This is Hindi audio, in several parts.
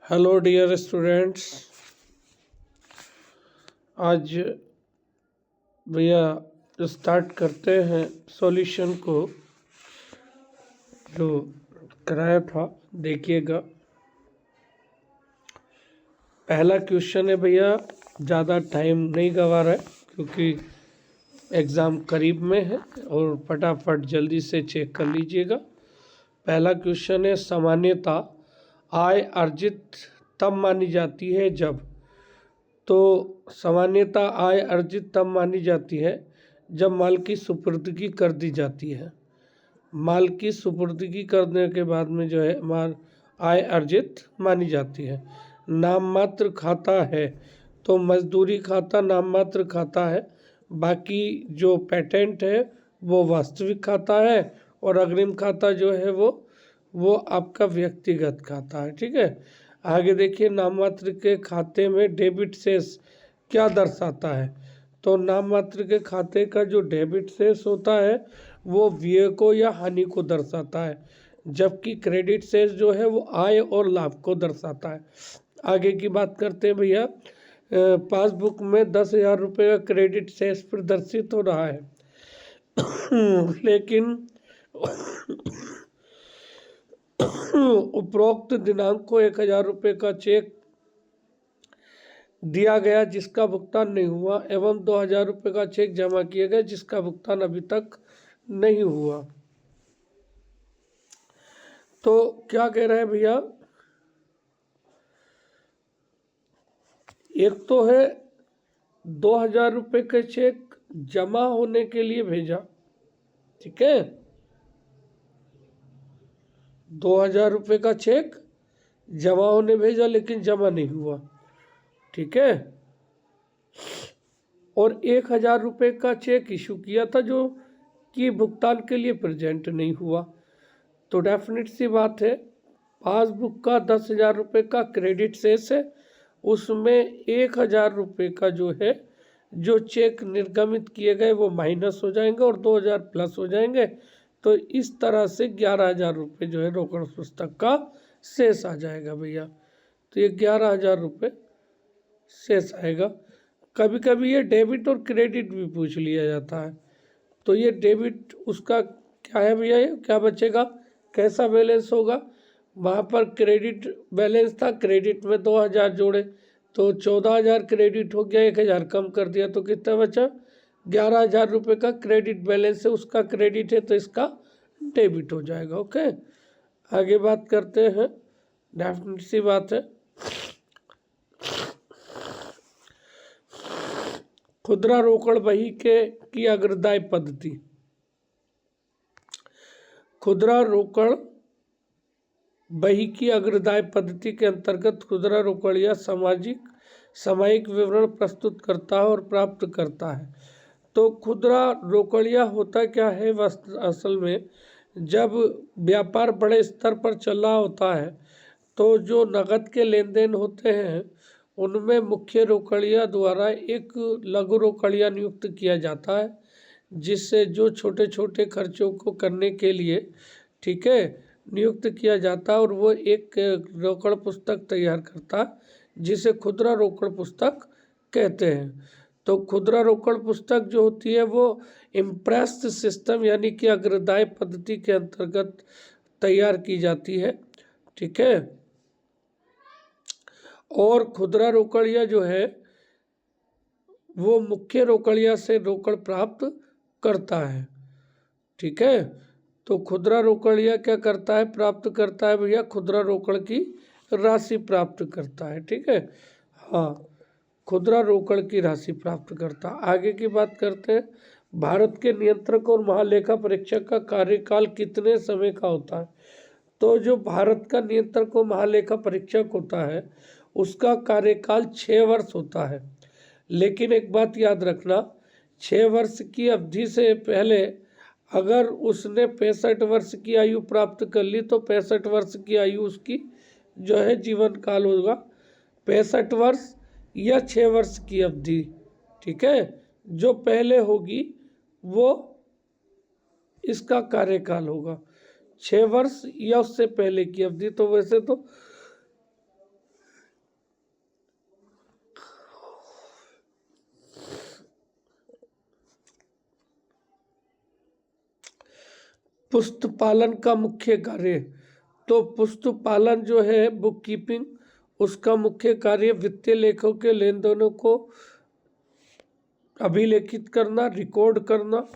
Hello dear students. आज भैया स्टार्ट करते हैं सॉल्यूशन को जो कराया था। देखिएगा, पहला क्वेश्चन है भैया, ज़्यादा टाइम नहीं गवा रहा है क्योंकि एग्ज़ाम करीब में है और फटाफट जल्दी से चेक कर लीजिएगा। पहला क्वेश्चन है, सामान्यतः आय अर्जित तब मानी जाती है जब। तो सामान्यतः आय अर्जित तब मानी जाती है जब माल की सुपुर्दगी कर दी जाती है। माल की सुपुर्दगी करने के बाद में जो है माल आय अर्जित मानी जाती है। नाम मात्र खाता है तो मजदूरी खाता नाम मात्र खाता है, बाकी जो पेटेंट है वो वास्तविक खाता है और अग्रिम खाता जो है वो आपका व्यक्तिगत खाता है। ठीक है, आगे देखिए, नाम मात्र के खाते में डेबिट शेष क्या दर्शाता है। तो नाम मात्र के खाते का जो डेबिट शेष होता है वो व्यय को या हानि को दर्शाता है, जबकि क्रेडिट शेष जो है वो आय और लाभ को दर्शाता है। आगे की बात करते हैं भैया, पासबुक में 10,000 रुपये का क्रेडिट शेष प्रदर्शित हो रहा है लेकिन उपरोक्त दिनांक को 1,000 रुपये का चेक दिया गया जिसका भुगतान नहीं हुआ एवं 2,000 रुपये का चेक जमा किया गया जिसका भुगतान अभी तक नहीं हुआ। तो क्या कह रहे हैं भैया, एक तो है 2,000 रुपये का चेक जमा होने के लिए भेजा, ठीक है, 2,000 रुपये का चेक जमा होने भेजा लेकिन जमा नहीं हुआ, ठीक है, और 1,000 रुपये का चेक इशू किया था जो कि भुगतान के लिए प्रेजेंट नहीं हुआ। तो डेफिनेट सी बात है, पासबुक का 10,000 रुपये का क्रेडिट शेष है, उसमें 1,000 रुपये का जो है जो चेक निर्गमित किए गए वो माइनस हो जाएंगे और 2,000 प्लस हो जाएंगे। तो इस तरह से 11,000 रुपये जो है रोकड़ पुस्तक का शेष आ जाएगा भैया। तो ये 11,000 रुपये शेष आएगा। कभी कभी ये डेबिट और क्रेडिट भी पूछ लिया जाता है। तो ये डेबिट उसका क्या है भैया, ये क्या बचेगा, कैसा बैलेंस होगा। वहाँ पर क्रेडिट बैलेंस था, क्रेडिट में 2,000 जोड़े तो 14,000 क्रेडिट हो गया, 1,000 कम कर दिया तो कितना बचा, 11,000 रुपये का क्रेडिट बैलेंस है, उसका क्रेडिट है तो इसका डेबिट हो जाएगा। ओके, आगे बात करते हैं, डेफिनेट सी बात है। खुदरा रोकड़ बही की अग्रदाय पद्धति। खुदरा रोकड़ बही की अग्रदाय पद्धति के अंतर्गत खुदरा रोकड़िया सामयिक विवरण प्रस्तुत करता है और प्राप्त करता है। तो खुदरा रोकड़िया होता क्या है, असल में जब व्यापार बड़े स्तर पर चल रहा होता है तो जो नकद के लेन देन होते हैं उनमें मुख्य रोकड़िया द्वारा एक लघु रोकड़िया नियुक्त किया जाता है, जिससे जो छोटे छोटे खर्चों को करने के लिए, ठीक है, नियुक्त किया जाता है और वो एक रोकड़ पुस्तक तैयार करता है जिसे खुदरा रोकड़ पुस्तक कहते हैं। तो खुदरा रोकड़ पुस्तक जो होती है वो इम्प्रेस्ड सिस्टम यानी कि अग्रदाय पद्धति के अंतर्गत तैयार की जाती है, ठीक है, और खुदरा रोकड़िया जो है वो मुख्य रोकड़िया से रोकड़ प्राप्त करता है, ठीक है। तो खुदरा रोकड़िया क्या करता है, प्राप्त करता है भैया, खुदरा रोकड़ की राशि प्राप्त करता है, ठीक है, हाँ, खुदरा रोकड़ की राशि प्राप्त करता है। आगे की बात करते हैं, भारत के नियंत्रक और महालेखा परीक्षक का कार्यकाल कितने समय का होता है। तो जो भारत का नियंत्रक और महालेखा परीक्षक होता है उसका कार्यकाल 6 वर्ष होता है। लेकिन एक बात याद रखना, 6 वर्ष की अवधि से पहले अगर उसने 65 वर्ष की आयु प्राप्त कर ली तो 65 वर्ष की आयु उसकी जो है जीवन काल होगा, 65 वर्ष या 6 वर्ष की अवधि, ठीक है, जो पहले होगी वो इसका कार्यकाल होगा, 6 वर्ष या उससे पहले की अवधि। तो वैसे तो पुस्तपालन का मुख्य कार्य, तो पुस्तपालन जो है बुक कीपिंग, उसका मुख्य कार्य वित्तीय लेखों के लेन देनों को अभिलेखित करना, रिकॉर्ड करना,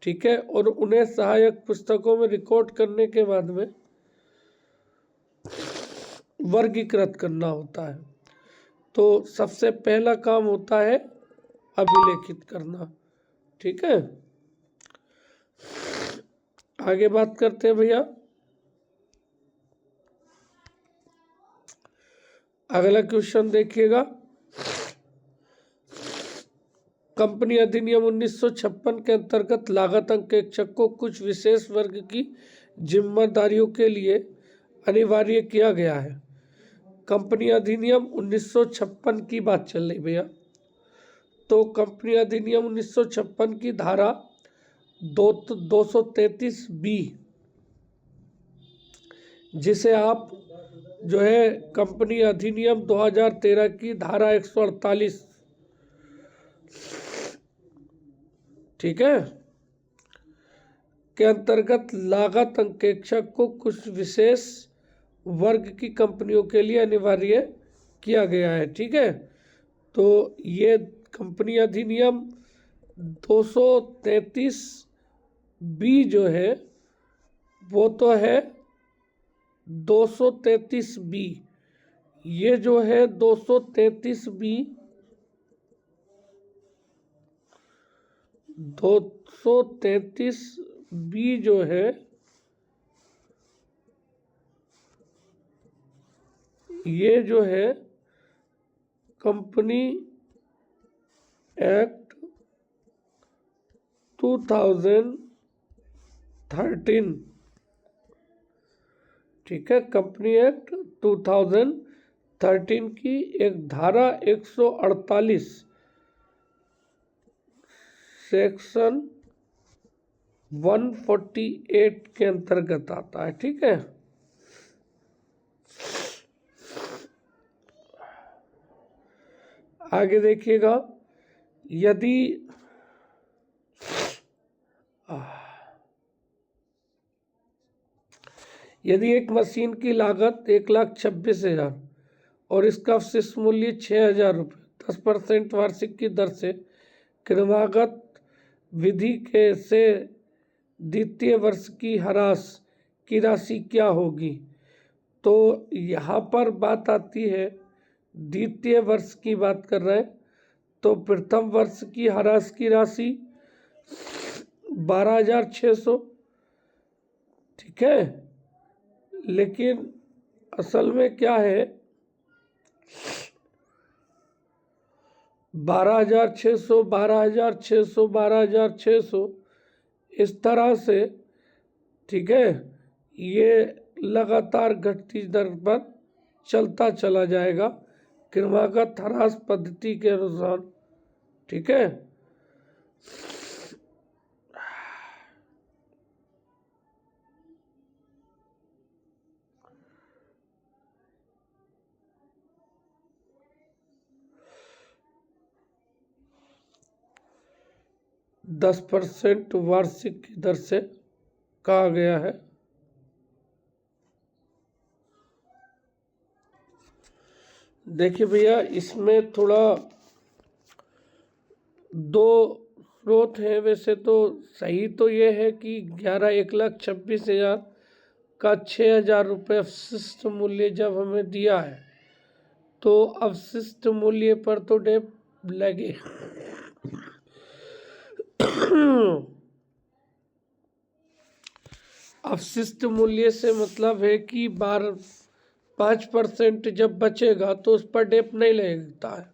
ठीक है, और उन्हें सहायक पुस्तकों में रिकॉर्ड करने के बाद में वर्गीकृत करना होता है। तो सबसे पहला काम होता है अभिलेखित करना, ठीक है। आगे बात करते हैं भैया। अगला क्वेश्चन देखिएगा। कंपनी अधिनियम 1956 के अंतर्गत लागत अंकेक्षक को कुछ विशेष वर्ग की जिम्मेदारियों के लिए अनिवार्य किया गया है। कंपनी अधिनियम 1956 की बात चल रही भैया। तो कंपनी अधिनियम 1956 की धारा 233B, जिसे आप जो है कंपनी अधिनियम 2013 की धारा 148, ठीक है, के अंतर्गत लागत अंकेक्षक को कुछ विशेष वर्ग की कंपनियों के लिए अनिवार्य किया गया है, ठीक है। तो ये कंपनी अधिनियम 233B जो है वो तो है 233B, ये जो है 233B 233B जो है ये जो है कंपनी एक्ट 2013, ठीक है, कंपनी एक्ट 2013 की एक धारा 148 सेक्शन 148 के अंतर्गत आता है, ठीक है। आगे देखिएगा। यदि एक मशीन की लागत 1,26,000 और इसका अवशिष्ट मूल्य 6,000 रुपये 10% वार्षिक की दर से क्रमागत विधि के से द्वितीय वर्ष की ह्रास की राशि क्या होगी। तो यहाँ पर बात आती है, द्वितीय वर्ष की बात कर रहे हैं, तो प्रथम वर्ष की ह्रास की राशि 12,600, ठीक है, लेकिन असल में क्या है 12,600 12,600 12,600 इस तरह से, ठीक है, ये लगातार घटती दर पर चलता चला जाएगा क्रमागत ह्रास पद्धति के अनुसार, ठीक है। दस % वार्षिक की दर से कहा गया है। देखिए भैया, इसमें थोड़ा दो स्रोत हैं। वैसे तो सही तो ये है कि 1,26,000 का 6,000 रुपये अवशिष्ट मूल्य जब हमें दिया है तो अवशिष्ट मूल्य पर तो डेप लगे अवशिष्ट मूल्य से मतलब है कि 5% जब बचेगा तो उस पर डेप नहीं लगता है।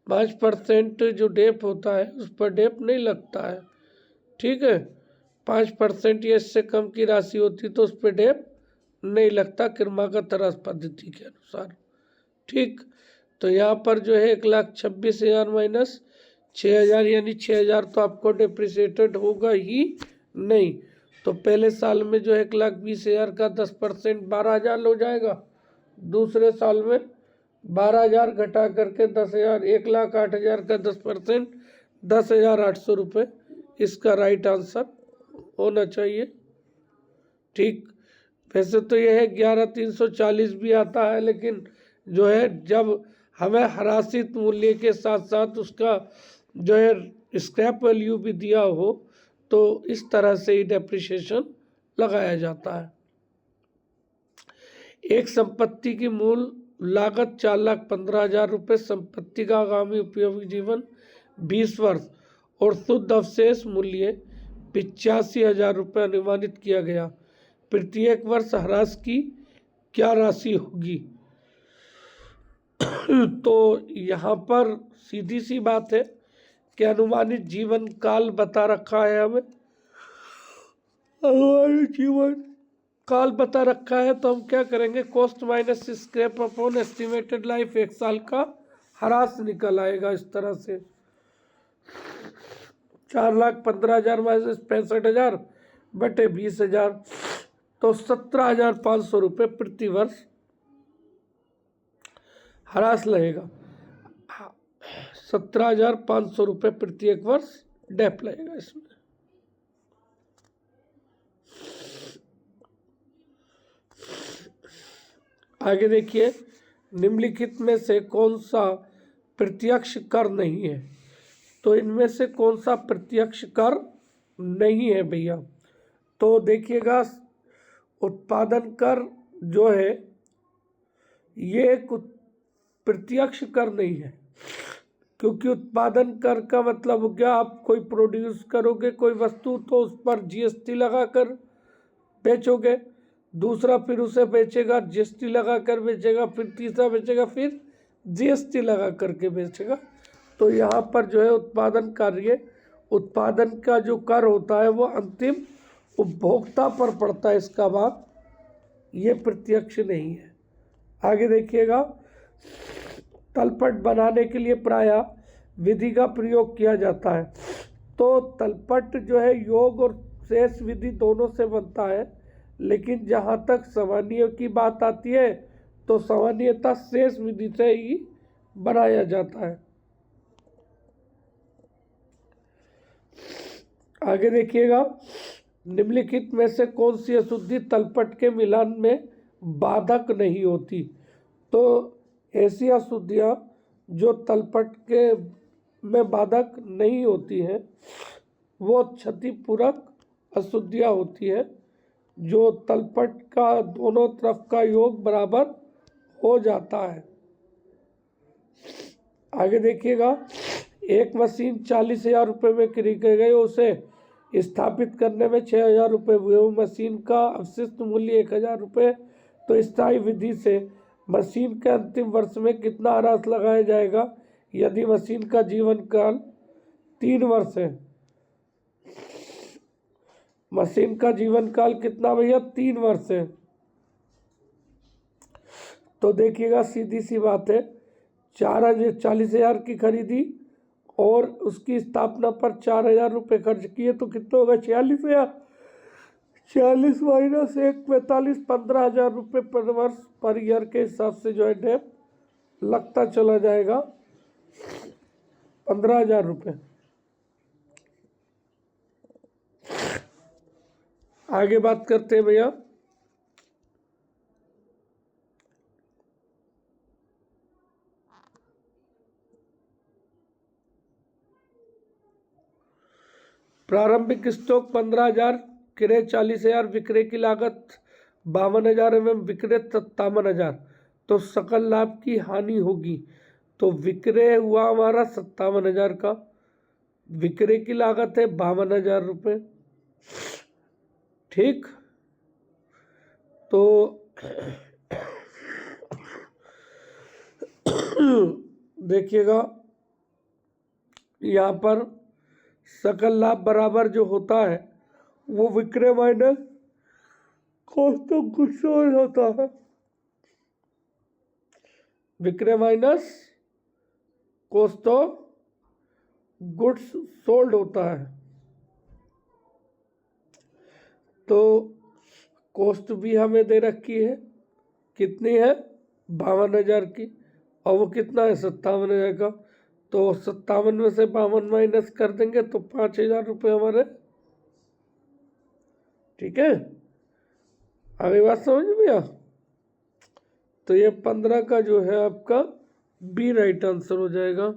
5% जो डेप होता है उस पर डेप नहीं लगता है, ठीक है। 5% या इससे कम की राशि होती तो उस पर डेप नहीं लगता क्रमागत ह्रास पद्धति के अनुसार, ठीक। तो यहाँ पर जो है 1,26,000 माइनस 6,000 यानी 6,000 तो आपको डिप्रिसिएटेड होगा ही नहीं। तो पहले साल में जो है 1,20,000 का 10% 12,000 हो जाएगा। दूसरे साल में 12,000 घटा करके 10,000, 1,08,000 का 10% 10,800 रुपये इसका राइट आंसर होना चाहिए। ठीक, वैसे तो यह है 11,340 भी आता है, लेकिन जो है जब हमें हरासित मूल्य के साथ साथ उसका जो है स्क्रैप वैल्यू भी दिया हो तो इस तरह से ही डेप्रिसिएशन लगाया जाता है। एक संपत्ति की मूल लागत 4,15,000 रुपये, संपत्ति का आगामी उपयोगी जीवन 20 वर्ष और शुद्ध अवशेष मूल्य 85,000 रुपये अनुमानित किया गया। प्रत्येक वर्ष ह्रास की क्या राशि होगी? तो यहाँ पर सीधी सी बात है कि अनुमानित जीवन काल बता रखा है हमें, अनुमानित जीवन काल बता रखा है, तो हम क्या करेंगे, cost minus scrap upon estimated life, 1 साल का ह्रास निकल आएगा इस तरह से। 4,15,000 माइनस 65,000 बटे 20,000, तो 17,500 रुपये प्रति वर्ष ह्रास लगेगा। 17,500 रुपये प्रत्येक वर्ष डेप लगेगा इसमें। आगे देखिए, निम्नलिखित में से कौन सा प्रत्यक्ष कर नहीं है? तो इनमें से कौन सा प्रत्यक्ष कर नहीं है भैया? तो देखिएगा, उत्पादन कर जो है ये एक प्रत्यक्ष कर नहीं है, क्योंकि उत्पादन कर का मतलब हो गया आप कोई प्रोड्यूस करोगे कोई वस्तु तो उस पर जीएसटी लगाकर बेचोगे, दूसरा फिर उसे बेचेगा जीएसटी लगा कर बेचेगा, फिर तीसरा बेचेगा फिर जीएसटी लगा करके बेचेगा। तो यहाँ पर जो है उत्पादन कार्य, उत्पादन का जो कर होता है वो अंतिम उपभोक्ता पर पड़ता है, इसका बात ये प्रत्यक्ष नहीं है। आगे देखिएगा, तलपट बनाने के लिए प्रायः विधि का प्रयोग किया जाता है। तो तलपट जो है योग और शेष विधि दोनों से बनता है, लेकिन जहाँ तक सामान्य की बात आती है तो सामान्यतः शेष विधि से ही बनाया जाता है। आगे देखिएगा, निम्नलिखित में से कौन सी अशुद्धि तलपट के मिलान में बाधक नहीं होती? तो ऐसी अशुद्धियाँ जो तलपट के में बाधक नहीं होती हैं वो क्षतिपूरक अशुद्धियाँ होती है, जो तलपट का दोनों तरफ का योग बराबर हो जाता है। आगे देखिएगा, एक मशीन 40,000 रुपये में क्रय की गई, उसे स्थापित करने में 6,000 रुपये हुए, वो मशीन का अवशिष्ट मूल्य 1,000 रुपये। तो स्थायी विधि से मशीन के अंतिम वर्ष में कितना ह्रास लगाया जाएगा यदि मशीन का जीवन काल 3 वर्ष है? मशीन का जीवन काल कितना भैया? 3 वर्ष है। तो देखिएगा, सीधी सी बात है, 40,000 की खरीदी और उसकी स्थापना पर 4,000 रुपये खर्च किए तो कितना होगा? 46,000। 40 माइनस 1 45, 15,000 रुपये पर वर्ष पर ईयर के हिसाब से जो है डेप लगता चला जाएगा 15,000 रुपये। आगे बात करते हैं भैया, प्रारंभिक स्टॉक 15,000, क्रय 40,000, विक्रय की लागत 52,000 एवं विक्रय 57,000, तो सकल लाभ की हानि होगी। तो विक्रय हुआ हमारा 57,000 का, विक्रय की लागत है 52,000 रुपये। ठीक, तो देखिएगा यहाँ पर सकल लाभ बराबर जो होता है वो विक्रय minus cost of goods sold होता है, विक्रय minus cost of goods sold होता है। तो कॉस्ट भी हमें दे रखी है, कितनी है? 52,000 की, और वो कितना है? 57,000 का। तो 57 में से 52 माइनस कर देंगे तो 5,000 रुपये हमारे ठीक है, आगे बात समझ में भैया। तो ये 15 का जो है आपका बी राइट आंसर हो जाएगा।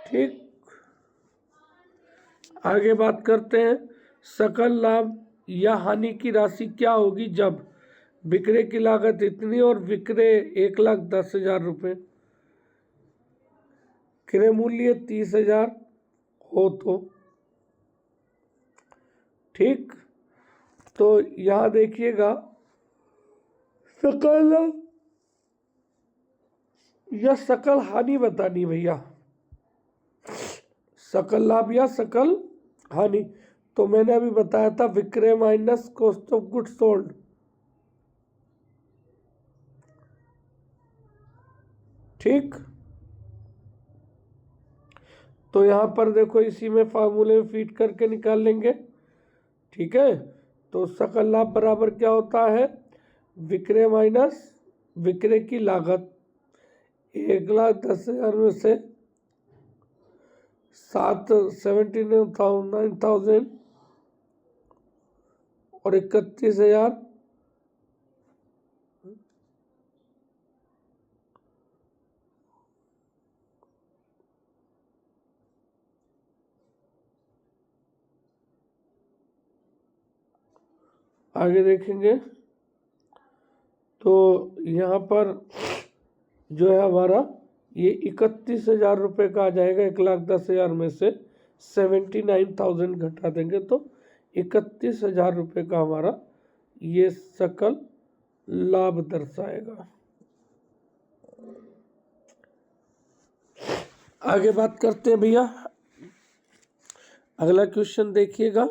ठीक, आगे बात करते हैं। सकल लाभ या हानि की राशि क्या होगी जब विक्रय की लागत इतनी और विक्रय 1,10,000 रुपये, क्रय मूल्य 30,000 हो तो। ठीक, तो यहां देखिएगा सकल लाभ या सकल हानि बतानी भैया, सकल लाभ या सकल हानि। तो मैंने अभी बताया था विक्रय minus cost of goods sold. ठीक, तो यहां पर देखो इसी में फार्मूले में फीड करके निकाल लेंगे। ठीक है, तो सकल लाभ बराबर क्या होता है, विक्रय माइनस विक्रय की लागत, 1,10,000 में से 79,000 और 31,000 आगे देखेंगे। तो यहाँ पर जो है हमारा ये 31,000 का आ जाएगा। 1,10,000 में से 79,000 घटा देंगे तो 31,000 का हमारा ये सकल लाभ दर्शाएगा। आगे बात करते हैं भैया, अगला क्वेश्चन देखिएगा।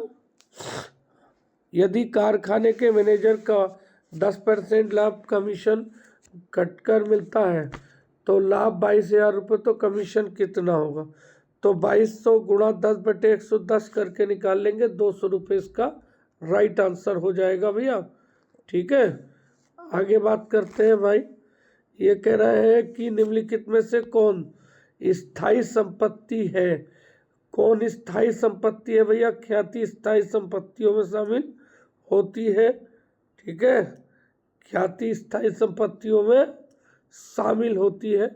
यदि कारखाने के मैनेजर का 10% लाभ कमीशन कटकर मिलता है तो लाभ 22,000 तो कमीशन कितना होगा। तो 2200 गुणा 10/110 करके निकाल लेंगे, 200 रुपये इसका राइट आंसर हो जाएगा भैया। ठीक है, आगे बात करते हैं भाई। ये कह रहे हैं कि निम्नलिखित में से कौन स्थायी संपत्ति है। कौन स्थायी संपत्ति है भैया, ख्याति स्थायी संपत्तियों में शामिल होती है। ठीक है, ख्याति स्थायी संपत्तियों में शामिल होती है।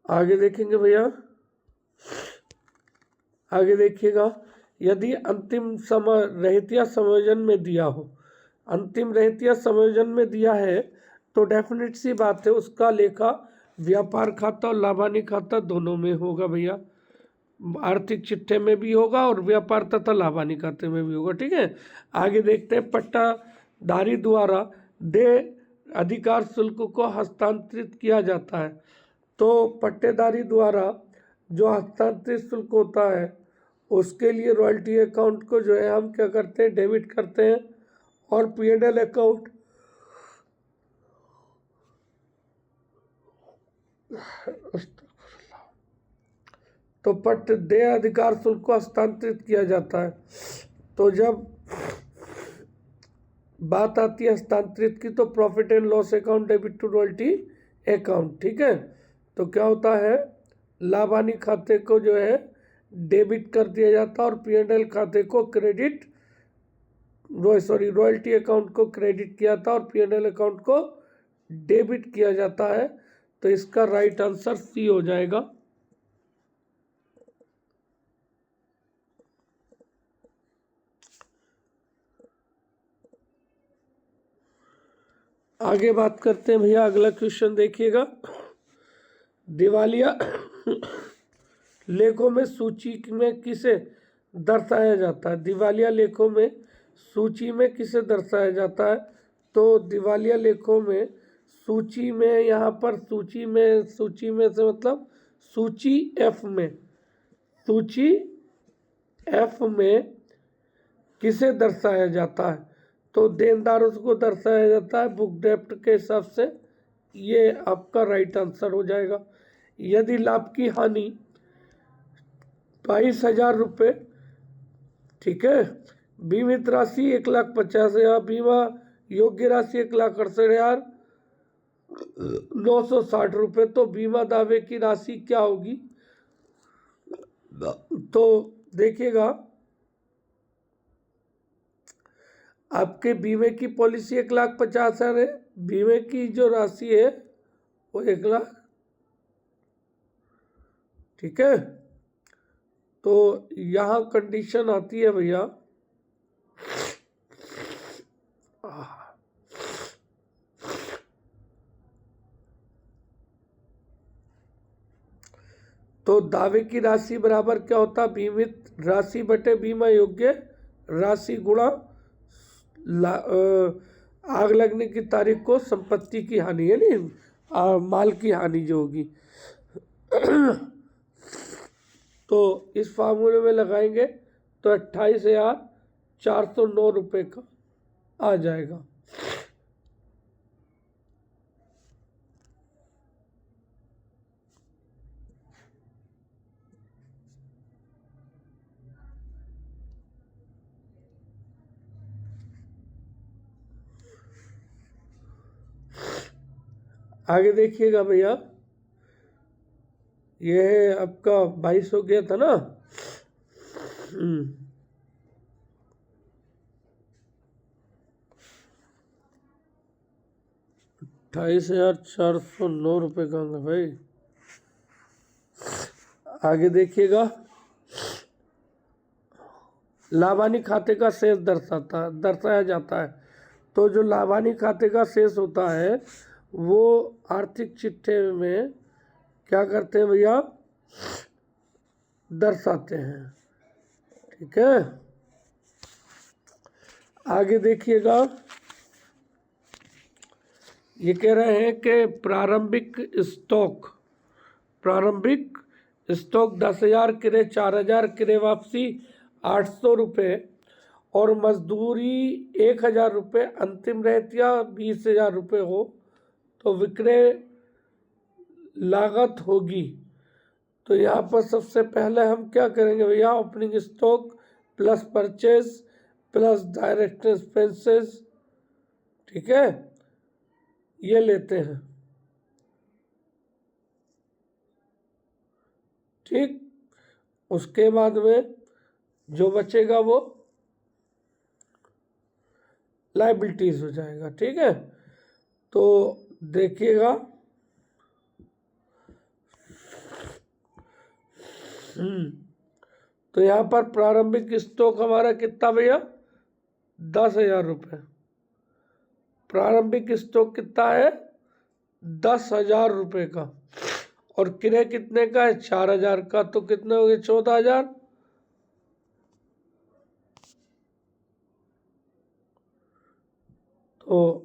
आगे देखेंगे भैया, आगे देखिएगा। यदि अंतिम समय रहतिया संयोजन में दिया हो, अंतिम रहतिया संयोजन में दिया है तो डेफिनेट सी बात है उसका लेखा व्यापार खाता और लाभानी खाता दोनों में होगा भैया। आर्थिक चिट्ठे में भी होगा और व्यापार तथा लाभानी खाते में भी होगा। ठीक है, आगे देखते हैं। पट्टाधारी द्वारा देय अधिकार शुल्क को हस्तांतरित किया जाता है। तो पट्टेदारी द्वारा जो हस्तांतरित शुल्क होता है उसके लिए रॉयल्टी अकाउंट को जो है हम क्या करते हैं, डेबिट करते हैं, और P&L अकाउंट तो पट्ट देय अधिकार शुल्क को हस्तांतरित किया जाता है। तो जब बात आती है हस्तांतरित की तो profit and loss account debit to royalty account. ठीक है, तो क्या होता है, लाभानी खाते को जो है डेबिट कर दिया जाता है और P&L खाते को क्रेडिट रॉयल्टी अकाउंट को क्रेडिट किया जाता है और P&L अकाउंट को डेबिट किया जाता है। तो इसका राइट आंसर सी हो जाएगा। आगे बात करते हैं भैया, अगला क्वेश्चन देखिएगा। दिवालिया लेखों में सूची में किसे दर्शाया जाता है। दिवालिया लेखों में सूची में किसे दर्शाया जाता है। तो दिवालिया लेखों में सूची में, यहाँ पर सूची में से मतलब सूची एफ में, सूची एफ में किसे दर्शाया जाता है। तो देनदारों को दर्शाया जाता है बुक डेप्ट के हिसाब से। ये आपका राइट आंसर हो जाएगा। यदि लाभ की हानि 22,000 रुपये, ठीक है, बीमित राशि 1,50,000, बीमा योग्य राशि 1,68,960 रुपये, तो बीमा दावे की राशि क्या होगी? तो देखिएगा, आपके बीमे की पॉलिसी 1,50,000 है, बीमे की जो राशि है वो 1,00,000, ठीक है। तो यहाँ कंडीशन आती है भैया, तो दावे की राशि बराबर क्या होता है? बीमित राशि बटे बीमा योग्य राशि गुणा आग लगने की तारीख को संपत्ति की हानि, है नहीं माल की हानि जो होगी। तो इस फार्मूले में लगाएंगे तो 28,409 रुपये का आ जाएगा। आगे देखिएगा भैया, ये है आपका 22 हो गया था ना। 28,409 रुपये का भाई। आगे देखिएगा, लाभानी खाते का शेष दर्शाया जाता है। तो जो लाभानी खाते का शेष होता है वो आर्थिक चिट्ठे में क्या करते हैं भैया? दर्शाते हैं, ठीक है। आगे देखिएगा, ये कह रहे हैं कि प्रारंभिक स्टॉक 10,000 क्रय 4,000 क्रय वापसी 800 रुपये और मजदूरी 1,000 रुपये अंतिम रहती या 20,000 रुपये हो तो विक्रय लागत होगी। तो यहाँ पर सबसे पहले हम क्या करेंगे भैया? Opening stock plus purchase plus direct expenses, ठीक है, ये लेते हैं, ठीक। उसके बाद में जो बचेगा वो लायबिलिटीज हो जाएगा, ठीक है। तो देखिएगा, तो यहाँ पर प्रारंभिक स्टॉक हमारा कितना भैया? 10,000 रुपये। प्रारंभिक स्टॉक कितना है? 10,000 रुपये का। और क्रय कितने का है? 4,000 का। तो कितने हो गए? 14,000। तो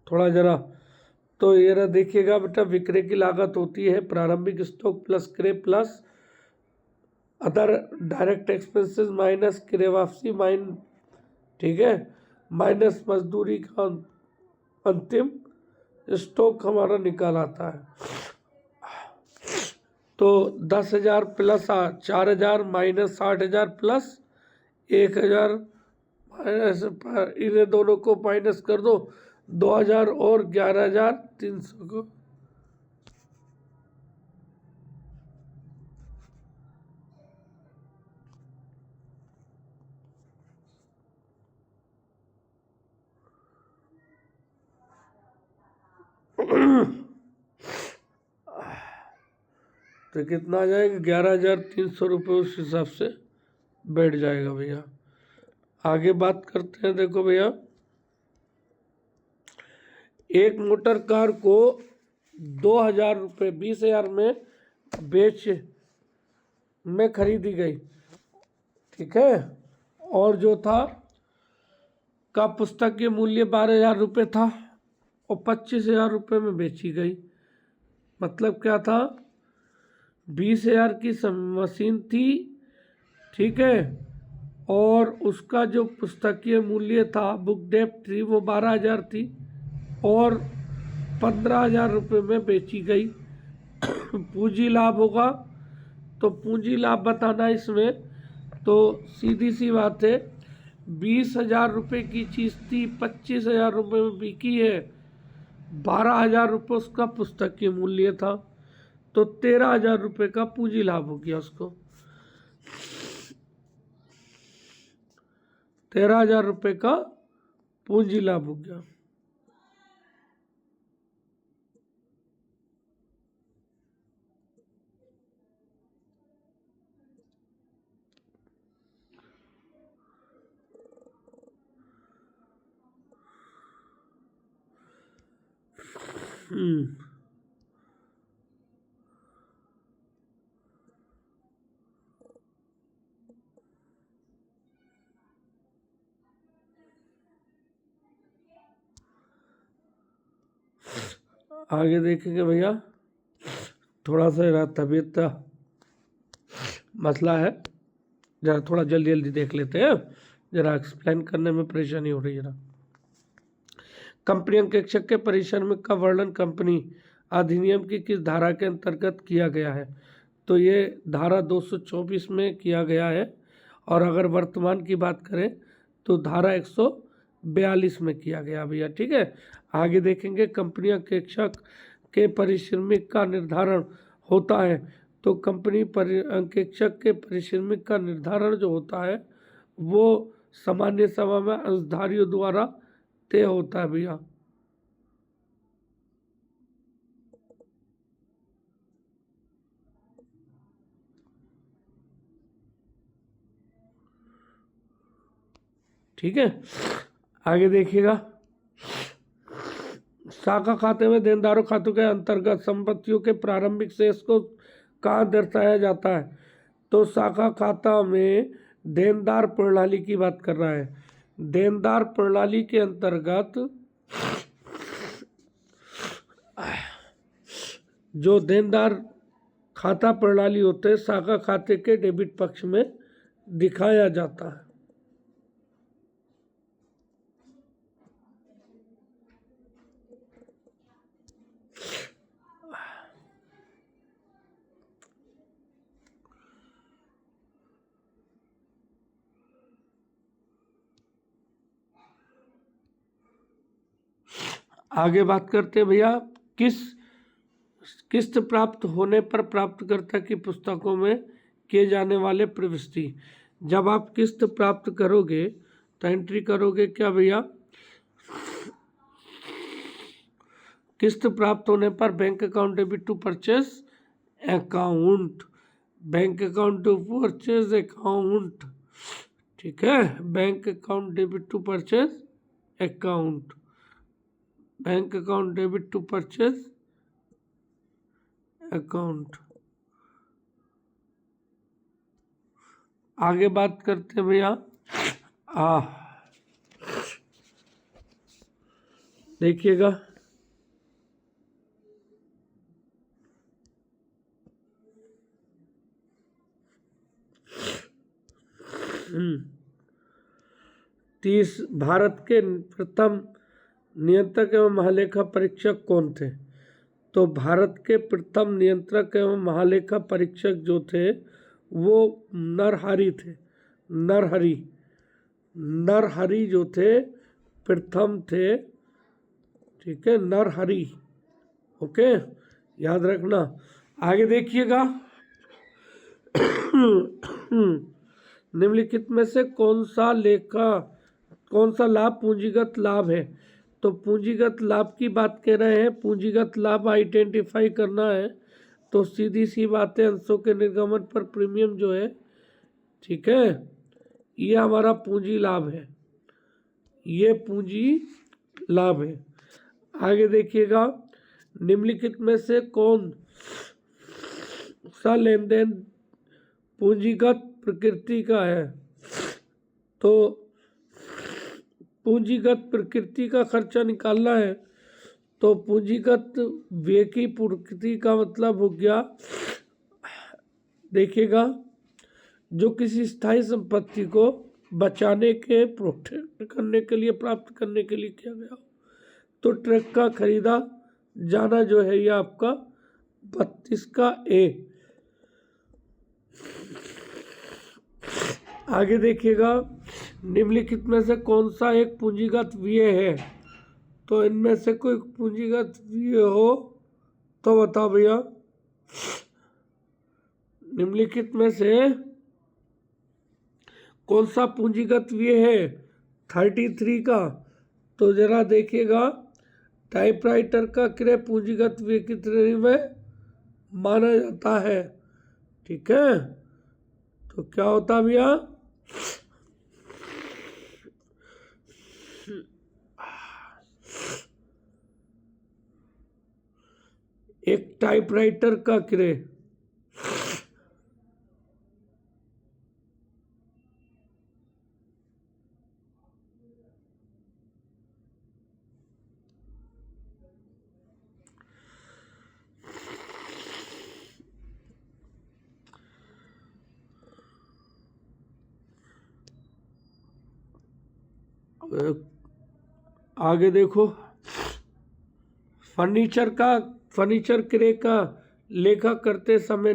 थोड़ा जरा, तो ये रहा, देखिएगा बेटा, विक्रय की लागत होती है प्रारंभिक स्टॉक प्लस क्रय plus other direct expenses minus क्रय वापसी ठीक है, माइनस मजदूरी का अंतिम स्टॉक हमारा निकाल आता है। तो 10,000 प्लस 4,000 माइनस 60,000 प्लस 1,000 माइनस, इन्हें दोनों को माइनस कर दो, 2,000 और 11,300 को। तो कितना आ जाएगा? 11,300 रुपये उस हिसाब से बैठ जाएगा भैया। आगे बात करते हैं। देखो भैया, एक मोटर कार को 2,000 रुपये 20,000 में खरीदी गई, ठीक है, और जो था का पुस्तक के मूल्य 12,000 रुपये था और 25,000 रुपये में बेची गई। मतलब क्या था? 20,000 की मशीन थी, ठीक है, और उसका जो पुस्तकीय मूल्य था, बुक डेप्ट थी, वो 12,000 थी और 15,000 रुपये में बेची गई। पूंजी लाभ होगा तो पूंजी लाभ बताना इसमें, तो सीधी सी बात है, 20,000 रुपये की चीज़ थी, 25,000 रुपये में बिकी है, 12,000 रुपये उसका पुस्तकीय मूल्य था, तो 13,000 रुपये का पूंजी लाभ हो गया उसको। 13,000 रुपये का पूंजी लाभ हो गया। आगे देखेंगे भैया, थोड़ा सा तबीयत का मसला है, जरा थोड़ा जल्दी जल्दी देख लेते हैं, जरा एक्सप्लेन करने में परेशानी हो रही है जरा। कंपनी अंकेक्षक के परिश्रम का वर्णन कंपनी अधिनियम की किस धारा के अंतर्गत किया गया है? तो ये धारा 224 में किया गया है, और अगर वर्तमान की बात करें तो धारा 142 में किया गया भैया, ठीक है। आगे देखेंगे, कंपनी अंकेक्षक के परिश्रमिक का निर्धारण होता है, तो कंपनी अंकेक्षक के परिश्रमिक का निर्धारण जो होता है वो सामान्य सभा में अंशधारियों द्वारा तय होता है भैया। ठीक है, आगे देखिएगा, शाखा खाते में देनदारों खातों के अंतर्गत संपत्तियों के प्रारंभिक शेष को कहाँ दर्शाया जाता है? तो शाखा खाता में देनदार प्रणाली की बात कर रहा है। देनदार प्रणाली के अंतर्गत जो देनदार खाता प्रणाली होते हैं, शाखा खाते के डेबिट पक्ष में दिखाया जाता है। आगे बात करते हैं भैया, किस्त प्राप्त होने पर प्राप्तकर्ता की पुस्तकों में किए जाने वाले प्रविष्टि। जब आप किस्त प्राप्त करोगे तो एंट्री करोगे क्या भैया? किस्त प्राप्त होने पर bank account debit to purchase account, bank account to purchase account, ठीक है, bank account debit to purchase account, bank account debit to purchase account. आगे बात करते हैं भैया, देखिएगा, भारत के प्रथम नियंत्रक एवं महालेखा परीक्षक कौन थे? तो भारत के प्रथम नियंत्रक एवं महालेखा परीक्षक जो थे वो नरहरि थे। नरहरि जो थे प्रथम थे, ठीक है, नरहरि, ओके, याद रखना। आगे देखिएगा, निम्नलिखित में से कौन सा लाभ पूंजीगत लाभ है? तो पूंजीगत लाभ की बात कर रहे हैं, पूंजीगत लाभ आइडेंटिफाई करना है, तो सीधी सी बात है, अंशों के निर्गमन पर प्रीमियम जो है, ठीक है, ये हमारा पूंजी लाभ है, ये पूंजी लाभ है। आगे देखिएगा, निम्नलिखित में से कौन सा लेन देन पूंजीगत प्रकृति का है? तो पूंजीगत प्रकृति का खर्चा निकालना है, तो पूंजीगत व्यय की प्रकृति का मतलब हो गया, देखिएगा, जो किसी स्थायी संपत्ति को बचाने के, प्रोटेक्ट करने के लिए, प्राप्त करने के लिए किया गया हो। तो ट्रक का खरीदा जाना जो है ये आपका 32 का ए। आगे देखिएगा, निम्नलिखित में से कौन सा एक पूंजीगत व्यय है? तो इनमें से कोई पूंजीगत व्यय हो तो बताओ भैया। निम्नलिखित में से कौन सा पूंजीगत व्यय है 33 का? तो जरा देखिएगा, टाइपराइटर का क्रय पूंजीगत व्यय की श्रेणी में माना जाता है। ठीक है, तो क्या होता भैया? एक टाइपराइटर का क्रय आगे देखो, फर्नीचर क्रय का लेखा करते समय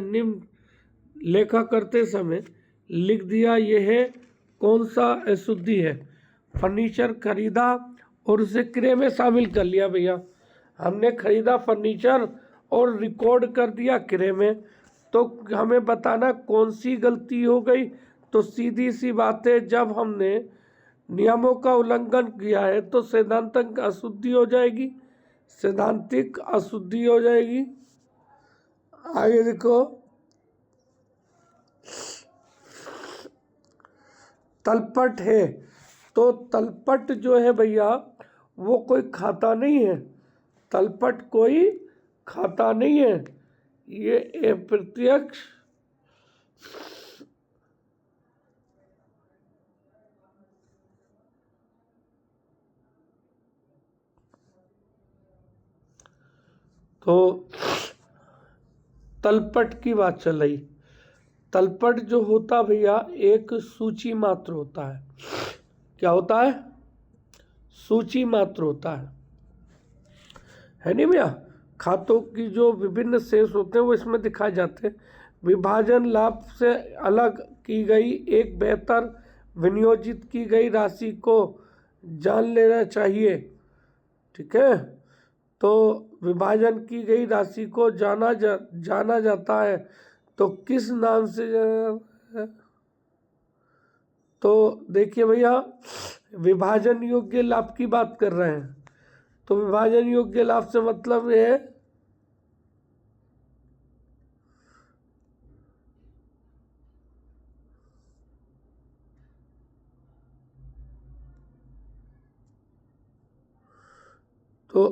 लिख दिया यह कौन सा अशुद्धि है? फर्नीचर खरीदा और उसे क्रय में शामिल कर लिया भैया। हमने खरीदा फर्नीचर और रिकॉर्ड कर दिया क्रय में, तो हमें बताना कौन सी गलती हो गई। तो सीधी सी बात है, जब हमने नियमों का उल्लंघन किया है तो सैद्धांतिक अशुद्धि हो जाएगी, सैद्धांतिक अशुद्धि हो जाएगी। आगे देखो, तलपट है, तो तलपट जो है भैया वो कोई खाता नहीं है, तलपट कोई खाता नहीं है, ये अप्रत्यक्ष तो तलपट की बात चल रही। तलपट जो होता भैया एक सूची मात्र होता है। क्या होता है? सूची मात्र होता है नहीं भैया? खातों की जो विभिन्न शेष होते हैं वो इसमें दिखाए जाते हैं। विभाजन लाभ से अलग की गई एक बेहतर विनियोजित की गई राशि को जान लेना चाहिए। ठीक है, तो विभाजन की गई राशि को जाना जाता है, तो किस नाम से जाना? तो देखिए भैया, विभाजन योग्य लाभ की बात कर रहे हैं, तो विभाजन योग्य लाभ से मतलब ये है तो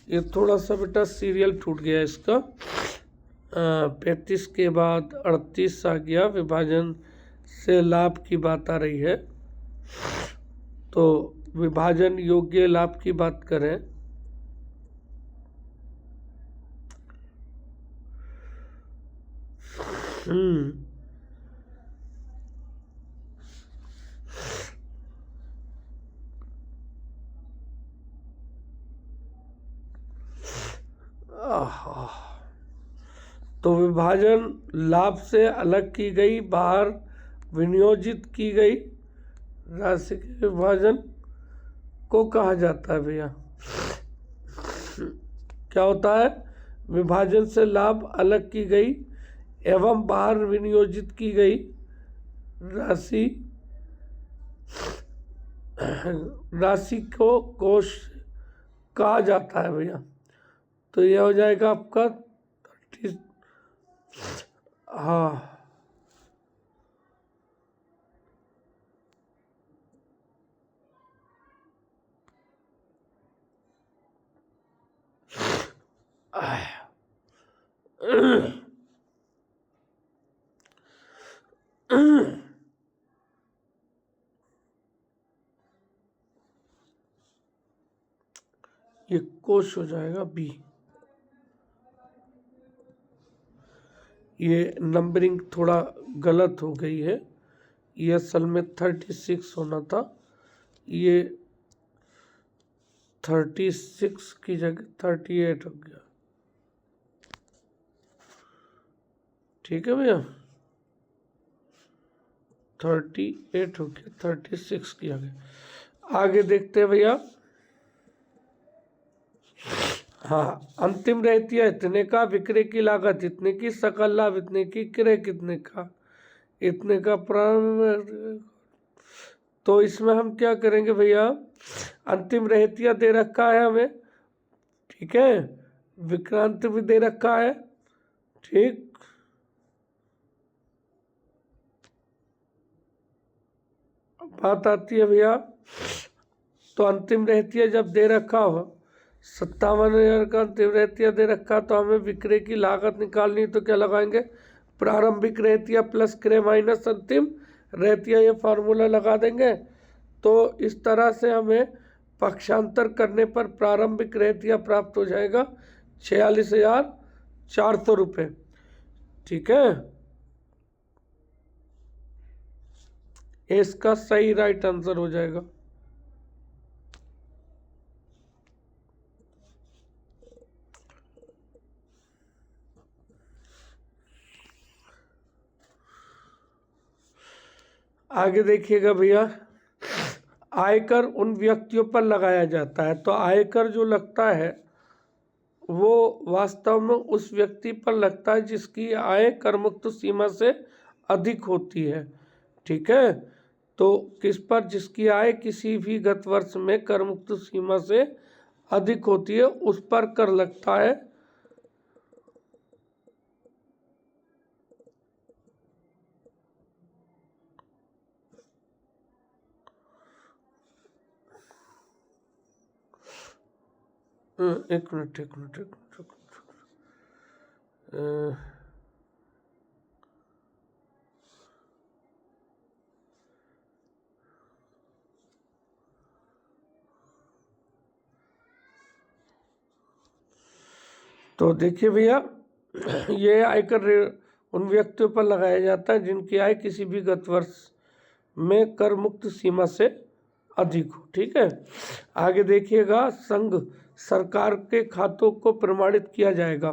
ये थोड़ा सा बेटा सीरियल टूट गया इसका। 35 के बाद 38 आ गया, विभाजन से लाभ की बात आ रही है। तो विभाजन योग्य लाभ की बात करें तो विभाजन लाभ से अलग की गई, बाहर विनियोजित की गई राशि के विभाजन को कहा जाता है भैया। क्या होता है? विभाजन से लाभ अलग की गई एवं बाहर विनियोजित की गई राशि को कोष कहा जाता है भैया। तो यह हो जाएगा आपका 30। हाँ, ये कोष हो जाएगा बी। ये नंबरिंग थोड़ा गलत हो गई है, ये असल में 36 होना था, ये 36 की जगह 38 हो गया। ठीक है भैया, 38 हो गया, 36 की आगे देखते हैं भैया। हाँ, अंतिम रहतिया इतने का, विक्रय की लागत इतने की, सकल लाभ इतने की, क्रय कितने का, इतने का प्रारंभ। तो इसमें हम क्या करेंगे भैया, अंतिम रहतिया दे रखा है हमें, ठीक है, विक्रांत भी दे रखा है, ठीक। बात आती है भैया, तो अंतिम रहतिया जब दे रखा हो 57,000 का अंतिम रहतिया दे रखा, तो हमें विक्रय की लागत निकालनी, तो क्या लगाएंगे, प्रारंभिक रहतिया प्लस क्रय माइनस अंतिम रहतिया, ये फार्मूला लगा देंगे। तो इस तरह से हमें पक्षांतर करने पर प्रारंभिक रहतिया प्राप्त हो जाएगा 46,400 रुपये। ठीक है, इसका सही राइट आंसर हो जाएगा। आगे देखिएगा भैया, आयकर उन व्यक्तियों पर लगाया जाता है, तो आयकर जो लगता है वो वास्तव में उस व्यक्ति पर लगता है जिसकी आय करमुक्त सीमा से अधिक होती है। ठीक है, तो किस पर, जिसकी आय किसी भी गत वर्ष में करमुक्त सीमा से अधिक होती है उस पर कर लगता है। एक मिनट एक मिनट एक मिनट, तो देखिए भैया, ये आयकर उन व्यक्तियों पर लगाया जाता है जिनकी आय किसी भी गत वर्ष में कर मुक्त सीमा से अधिक हो। ठीक है, आगे देखिएगा, संघ सरकार के खातों को प्रमाणित किया जाएगा।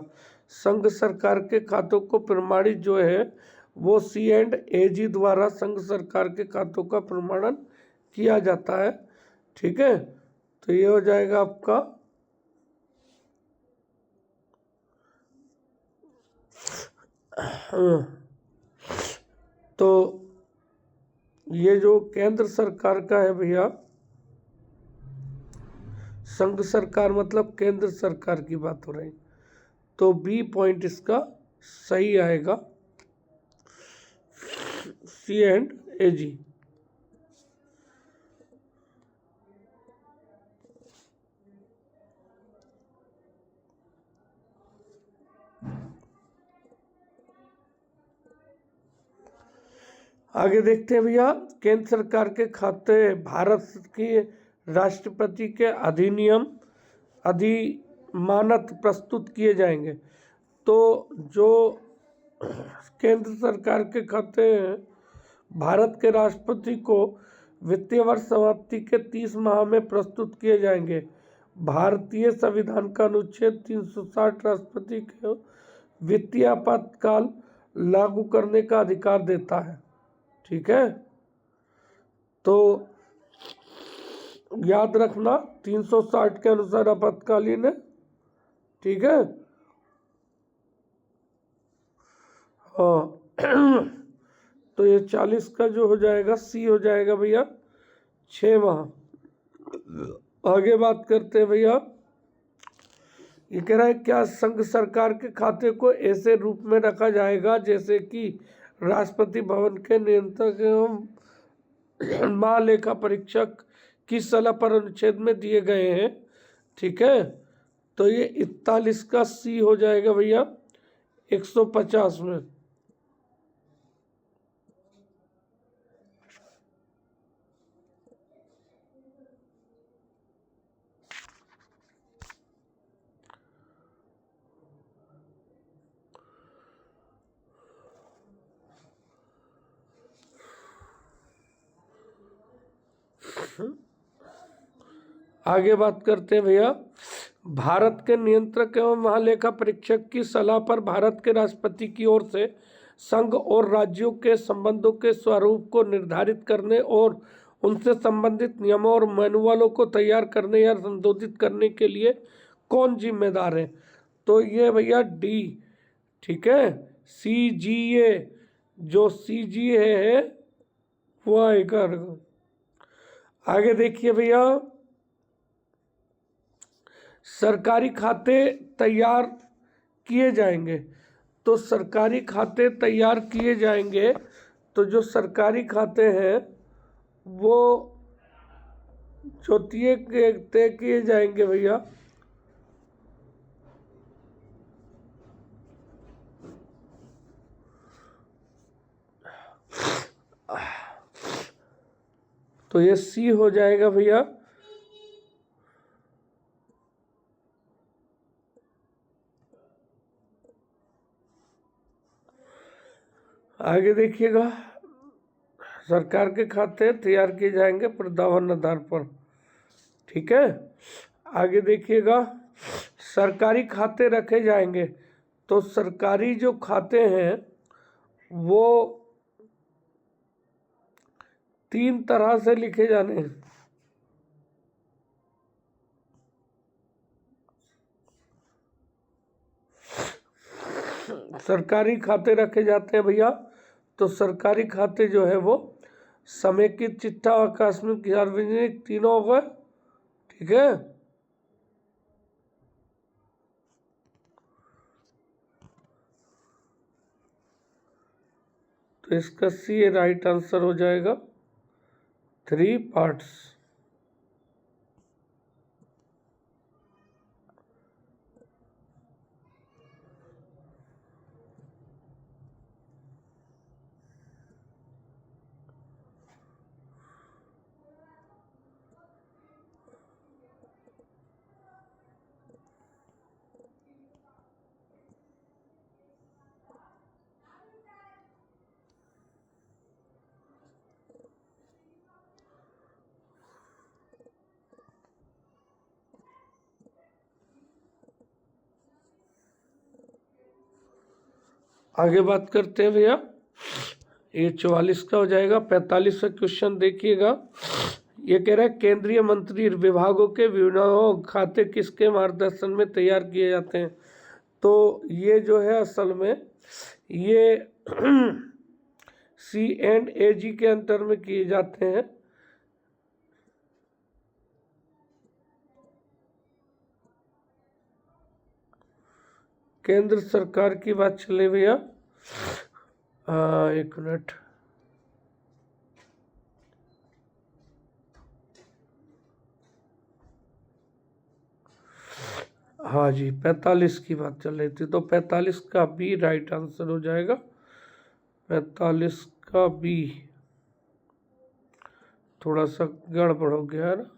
संघ सरकार के खातों को प्रमाणित जो है वो C&AG द्वारा संघ सरकार के खातों का प्रमाणन किया जाता है। ठीक है, तो ये हो जाएगा आपका तो ये जो केंद्र सरकार का है भैया, संघ सरकार मतलब केंद्र सरकार की बात हो रही, तो बी पॉइंट इसका सही आएगा, C&AG। आगे देखते हैं भैया, केंद्र सरकार के खाते भारत की राष्ट्रपति के अधिनियम अधिमानत प्रस्तुत किए जाएंगे। तो जो केंद्र सरकार के खाते हैं भारत के राष्ट्रपति को वित्तीय वर्ष समाप्ति के 30 माह में प्रस्तुत किए जाएंगे। भारतीय संविधान का अनुच्छेद 360 राष्ट्रपति को वित्तीय आपातकाल लागू करने का अधिकार देता है। ठीक है, तो याद रखना 360 के अनुसार आपातकालीन है। ठीक है, हाँ तो ये 40 का जो हो जाएगा सी हो जाएगा भैया 6 माह। आगे बात करते हैं भैया, ये कह रहा है क्या संघ सरकार के खाते को ऐसे रूप में रखा जाएगा जैसे कि राष्ट्रपति भवन के नियंत्रक एवं महालेखा परीक्षक की सलाह पर अनुच्छेद में दिए गए हैं। ठीक है, तो ये 41 का सी हो जाएगा भैया 150 में। आगे बात करते हैं भैया, भारत के नियंत्रक एवं महालेखा परीक्षक की सलाह पर भारत के राष्ट्रपति की ओर से संघ और राज्यों के संबंधों के स्वरूप को निर्धारित करने और उनसे संबंधित नियमों और मैनुअलों को तैयार करने या संशोधित करने के लिए कौन जिम्मेदार है? तो ये भैया डी, ठीक है, CGA, जो CGA है वो आएगा। आगे देखिए भैया, सरकारी खाते तैयार किए जाएंगे, तो सरकारी खाते तैयार किए जाएंगे, तो जो सरकारी खाते हैं वो जो तय किए जाएंगे भैया, तो ये सी हो जाएगा भैया। आगे देखिएगा, सरकार के खाते तैयार किए जाएंगे प्रदावन आधार पर, ठीक है। आगे देखिएगा, सरकारी खाते रखे जाएंगे, तो सरकारी जो खाते हैं वो 3 तरह से लिखे जाने हैं। सरकारी खाते रखे जाते हैं भैया, तो सरकारी खाते जो है वो समेकित, चिट्ठा, आकस्मिक, सार्वजनिक, तीनों हो गए, ठीक है। तो इसका सी राइट आंसर हो जाएगा, 3 पार्ट्स। आगे बात करते हैं भैया, ये 44 का हो जाएगा। 45 का क्वेश्चन देखिएगा, ये कह रहा है केंद्रीय मंत्री विभागों के विभाग खाते किसके मार्गदर्शन में तैयार किए जाते हैं? तो ये जो है असल में ये C&AG के अंतर में किए जाते हैं। केंद्र सरकार की बात चले भैया, 1 मिनट, हाँ जी 45 की बात चल रही थी, तो 45 का बी राइट आंसर हो जाएगा। 45 का बी, थोड़ा सा गड़बड़ हो गया ना।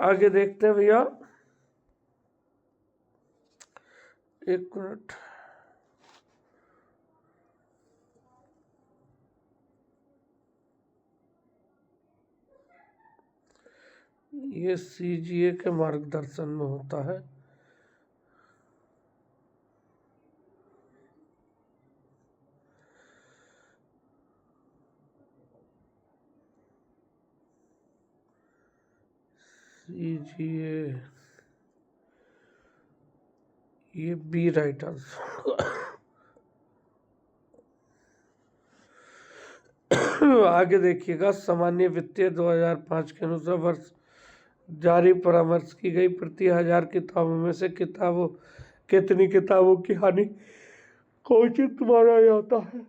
आगे देखते हैं भैया, 1 मिनट, ये CGA के मार्गदर्शन में होता है। CGA, ये बी राइट आंसर। आगे देखिएगा, सामान्य वित्तीय 2005 के अनुसार वर्ष जारी परामर्श की गई प्रति 1000 किताबों में से कितनी किताबों की हानि को उचित माना जाता है?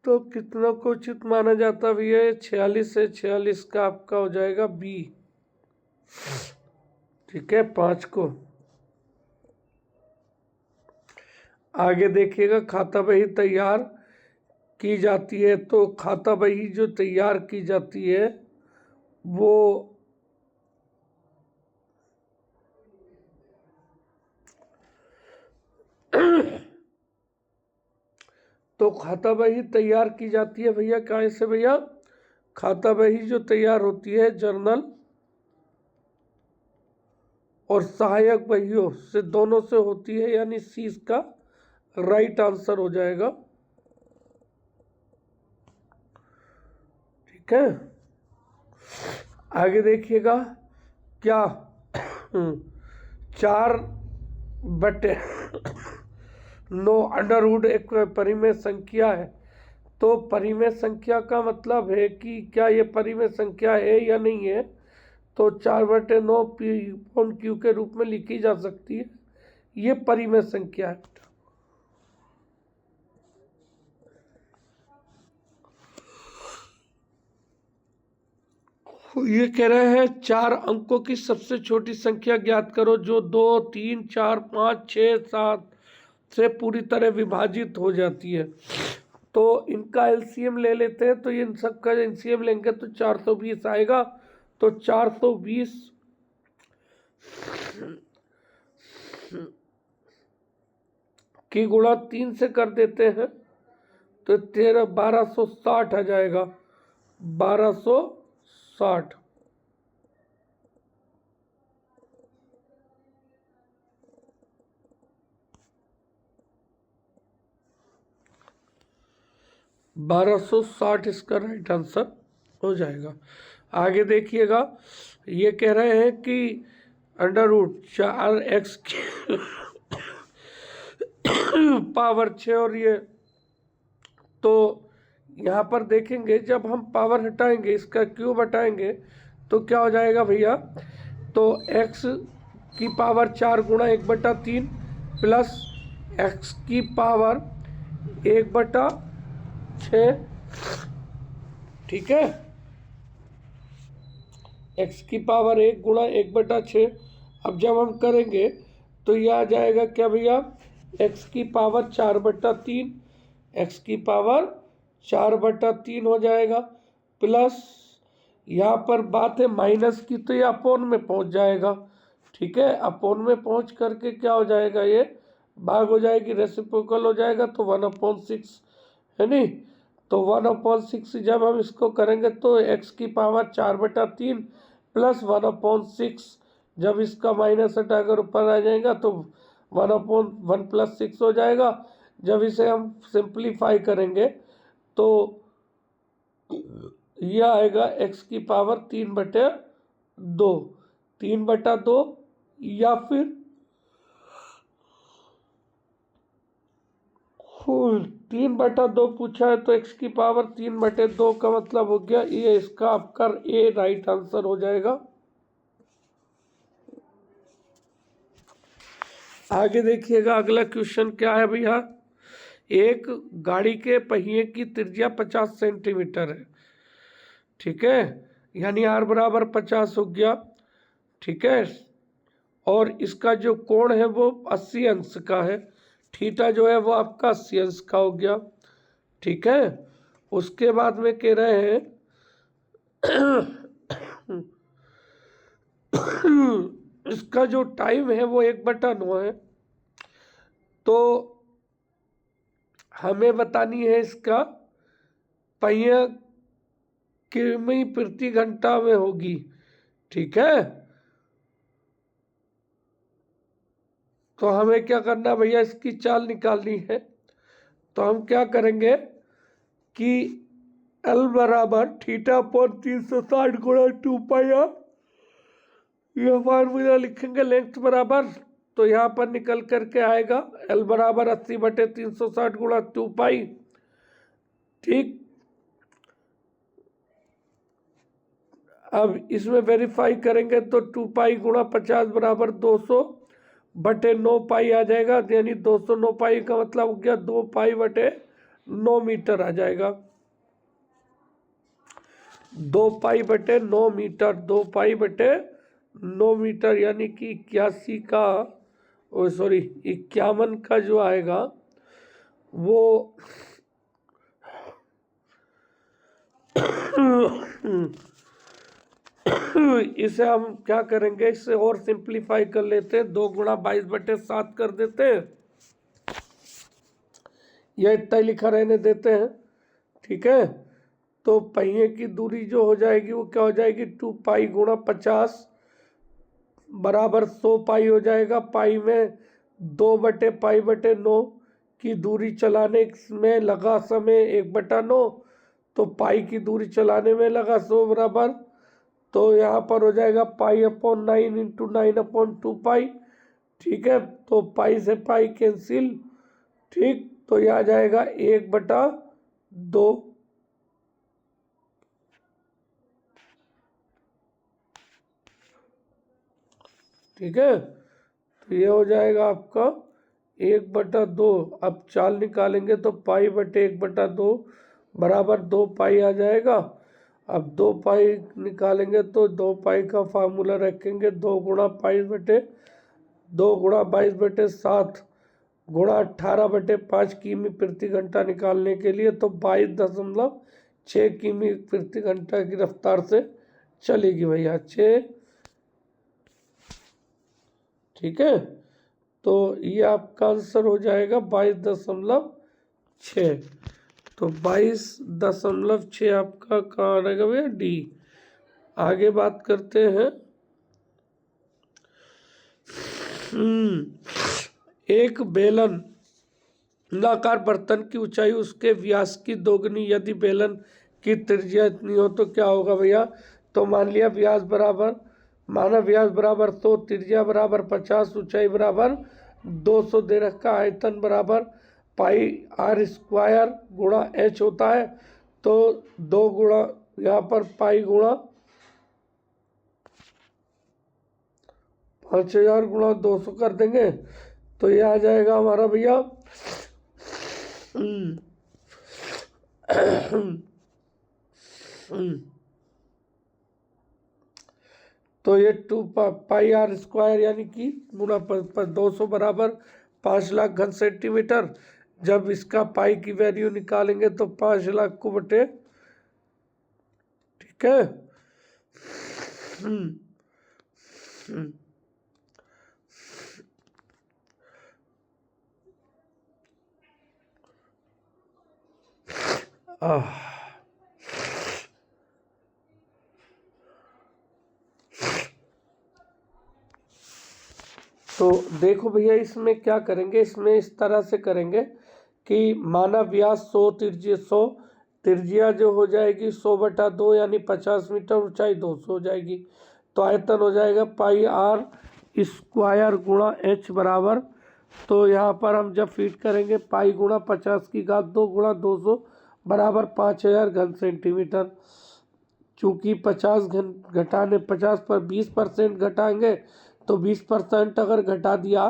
तो कितना को उचित माना जाता भैया? 46 से 46 का आपका हो जाएगा बी। ठीक है, 5 को। आगे देखिएगा, खाता बही तैयार की जाती है। तो खाता बही जो तैयार की जाती है वो तो खाता बही तैयार की जाती है भैया कहाँ से भैया? खाता बही जो तैयार होती है जर्नल और सहायक बहियों से, दोनों से होती है, यानी सी इसका राइट आंसर हो जाएगा। ठीक है, आगे देखिएगा क्या 4/9 अंडरवुड एक परिमेय संख्या है। तो परिमेय संख्या का मतलब है कि क्या ये परिमेय संख्या है या नहीं है। तो 4/9 P/Q के रूप में लिखी जा सकती है, ये परिमेय संख्या है। ये कह रहे हैं 4 अंकों की सबसे छोटी संख्या ज्ञात करो जो 2, 3, 4, 5, 6, 7 से पूरी तरह विभाजित हो जाती है। तो इनका एलसीएम ले लेते हैं। तो इन सब का एलसीएम लेंगे तो 420 आएगा। तो 420 की गुणा 3 से कर देते हैं तो 1260 आ जाएगा। 1260 1260 इसका राइट आंसर हो जाएगा। आगे देखिएगा, ये कह रहे हैं कि √4x पावर 6 और ये, तो यहाँ पर देखेंगे जब हम पावर हटाएंगे, इसका क्यूब हटाएंगे तो क्या हो जाएगा भैया? तो x की पावर 4 गुणा 1/3 प्लस x की पावर 1/6। ठीक है, x की पावर 1 गुणा 1/6। अब जब हम करेंगे तो यह आ जाएगा क्या भैया? x की पावर 4/3, x की पावर 4/3 हो जाएगा, प्लस यहाँ पर बात है माइनस की, तो ये अपोन में पहुँच जाएगा। ठीक है, अपोन में पहुँच करके क्या हो जाएगा? ये भाग हो जाएगी, रेसिप्रोकल हो जाएगा, तो 1/6 है नहीं। तो 1/6 जब हम इसको करेंगे तो x की पावर 4/3 प्लस 1/6, जब इसका माइनस हटाकर ऊपर आ जाएगा तो 1/1 + 6 हो जाएगा। जब इसे हम सिंप्लीफाई करेंगे तो यह आएगा x की पावर 3/2, 3/2, या फिर 3/2 पूछा है तो x की पावर 3/2 का मतलब हो गया ये, इसका आपका ए राइट आंसर हो जाएगा। आगे देखिएगा, अगला क्वेश्चन क्या है भैया? एक गाड़ी के पहिए की त्रिज्या 50 सेंटीमीटर है। ठीक है, यानी r बराबर 50 हो गया। ठीक है, और इसका जो कोण है वो 80 अंश का है। थीटा जो है वो आपका 80 अंश का हो गया। ठीक है, उसके बाद में कह रहे हैं इसका जो टाइम है वो 1/9 है। तो हमें बतानी है इसका पहिया किमी प्रति घंटा में होगी। ठीक है, तो हमें क्या करना भैया? इसकी चाल निकालनी है। तो हम क्या करेंगे कि L बराबर θ/360 गुणा 2πr, यह फार्मूला लिखेंगे। लेंथ बराबर, तो यहाँ पर निकल करके आएगा L बराबर 80/360 गुणा 2π। ठीक, अब इसमें वेरीफाई करेंगे तो 2π गुणा 50 बराबर 200/9π आ जाएगा, यानी 209π का मतलब हो गया 2π/9। 9 मीटर आ जाएगा। 2 पाई/9 मीटर, 2 पाई/9 मीटर यानी कि 81 का, ओ सॉरी 51 का जो आएगा वो इसे हम क्या करेंगे, इसे और सिंप्लीफाई कर लेते हैं। 2 × 22/7 कर देते हैं, यह इतना लिखा रहने देते हैं। ठीक है, तो पहिए की दूरी जो हो जाएगी वो क्या हो जाएगी, 2 पाई × 50 बराबर 100 पाई हो जाएगा। पाई में 2/पाई/9 की दूरी चलाने में लगा समय 1/9, तो पाई की दूरी चलाने में लगा 100 बराबर, तो यहाँ पर हो जाएगा पाई/9 × 9/2 पाई। ठीक है, तो पाई से पाई कैंसिल। ठीक, तो यह आ जाएगा 1/2। ठीक है, तो ये हो जाएगा आपका 1/2। अब चाल निकालेंगे तो पाई/1/2 बराबर 2 पाई आ जाएगा। अब 2 पाई निकालेंगे तो 2 पाई का फार्मूला रखेंगे, 2 × 22/7 × 18/5 किमी प्रति घंटा निकालने के लिए, तो 22.6 किमी प्रति घंटा की रफ्तार से चलेगी भैया 6। ठीक है, तो ये आपका आंसर हो जाएगा 22.6। तो 22.6 आपका कहाँ रहेगा भैया, डी। आगे बात करते हैं। एक बेलन नाकार बर्तन की ऊंचाई उसके व्यास की दोगुनी यदि बेलन की त्रिज्या इतनी हो तो क्या होगा भैया। तो मान लिया व्यास बराबर, माना व्यास बराबर 100, त्रिज्या बराबर 50, ऊंचाई बराबर 200 दे रखा, आयतन बराबर πr² × h होता है। तो 2 गुणा यहाँ पर पाई गुणा 5000 × 200 कर देंगे, तो ये आ जाएगा हमारा भैया तो ये 2πr² यानी कि गुणा 200 बराबर 5 लाख घन सेंटीमीटर। जब इसका पाई की वैल्यू निकालेंगे तो 5 लाख को बटे, ठीक है, तो देखो भैया इसमें क्या करेंगे, इसमें इस तरह से करेंगे कि माना व्यास 100, त्रिज्या जो हो जाएगी 100/2 यानी 50 मीटर, ऊंचाई 200 हो जाएगी। तो आयतन हो जाएगा πr² × h बराबर, तो यहाँ पर हम जब फीड करेंगे पाई × 50⁻² × 200 बराबर 5000 घन सेंटीमीटर। चूँकि 50 घटाने 50 पर 20% घटाएंगे, तो 20% अगर घटा दिया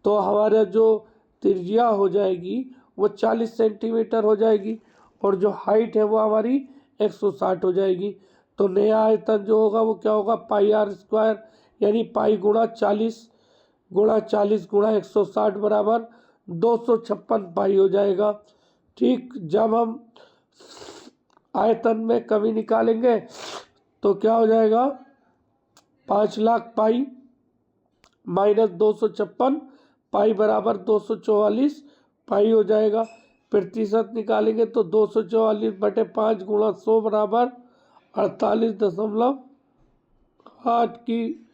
तो हमारा जो त्रिज्या हो जाएगी वो 40 सेंटीमीटर हो जाएगी, और जो हाइट है वो हमारी 160 हो जाएगी। तो नया आयतन जो होगा वो क्या होगा, πr² यानी पाई × 40 × 160 बराबर 256 पाई हो जाएगा। ठीक, जब हम आयतन में कमी निकालेंगे तो क्या हो जाएगा, 5 लाख पाई माइनस 256 पाई बराबर 244 पाई हो जाएगा। प्रतिशत निकालेंगे तो 244/5 × 100 बराबर 48.8 की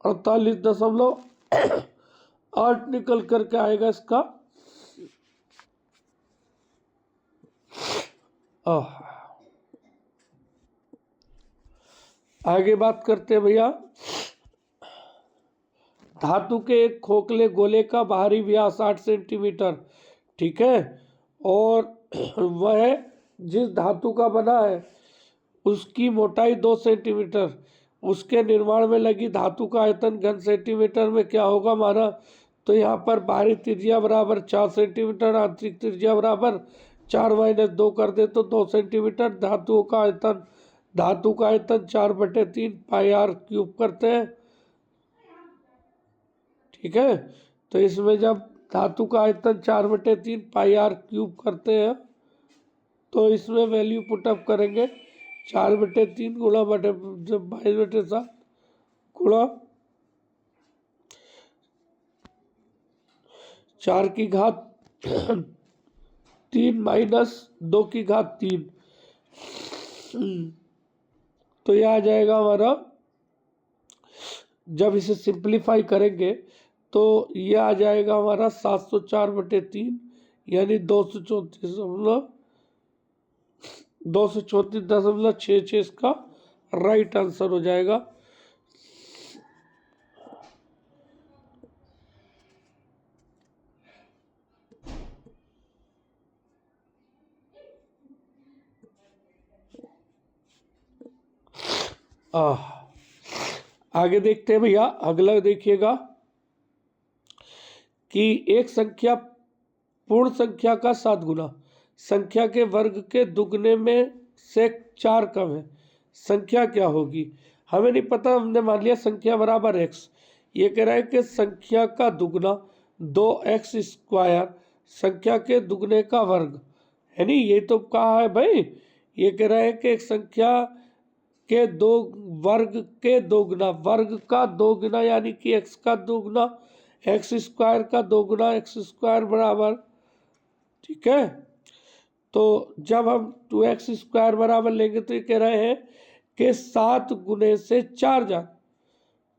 48.8 निकल करके आएगा इसका। आगे बात करते हैं भैया। धातु के एक खोखले गोले का बाहरी व्यास 8 सेंटीमीटर, ठीक है, और वह जिस धातु का बना है उसकी मोटाई 2 सेंटीमीटर, उसके निर्माण में लगी धातु का आयतन घन सेंटीमीटर में क्या होगा हमारा। तो यहाँ पर बाहरी त्रिज्या बराबर 4 सेंटीमीटर, आंतरिक त्रिज्या बराबर 4-2 कर दे तो 2 सेंटीमीटर। धातु का आयतन 4/3 पाई आर क्यूब करते हैं। ठीक है, तो इसमें जब धातु का आयतन 4/3 पाई आर क्यूब करते हैं तो इसमें वैल्यू पुटअप करेंगे 4/3 गुणा 22/7 गुणा 4⁻³ माइनस 2⁻³ तो यह आ जाएगा हमारा, जब इसे सिंप्लीफाई करेंगे तो ये आ जाएगा हमारा 704/3 यानी 234.66 इसका राइट आंसर हो जाएगा। आगे देखते हैं भैया, अगला देखिएगा कि एक संख्या पूर्ण संख्या का 7 गुना संख्या के वर्ग के दुगने में से 4 कम है, संख्या क्या होगी। हमें नहीं पता, हमने मान लिया संख्या बराबर x। ये कह रहा है कि संख्या का दुगना 2x² संख्या के दुगने का वर्ग है नहीं, ये तो कहा है भाई। ये कह रहा है कि एक संख्या के वर्ग के दोगुना, वर्ग का दोगुना यानी कि x का दोगुना x² का दोगुना x² बराबर। ठीक है, तो जब हम 2x² बराबर लेंगे तो ये कह रहे हैं कि 7 गुने से 4 जा,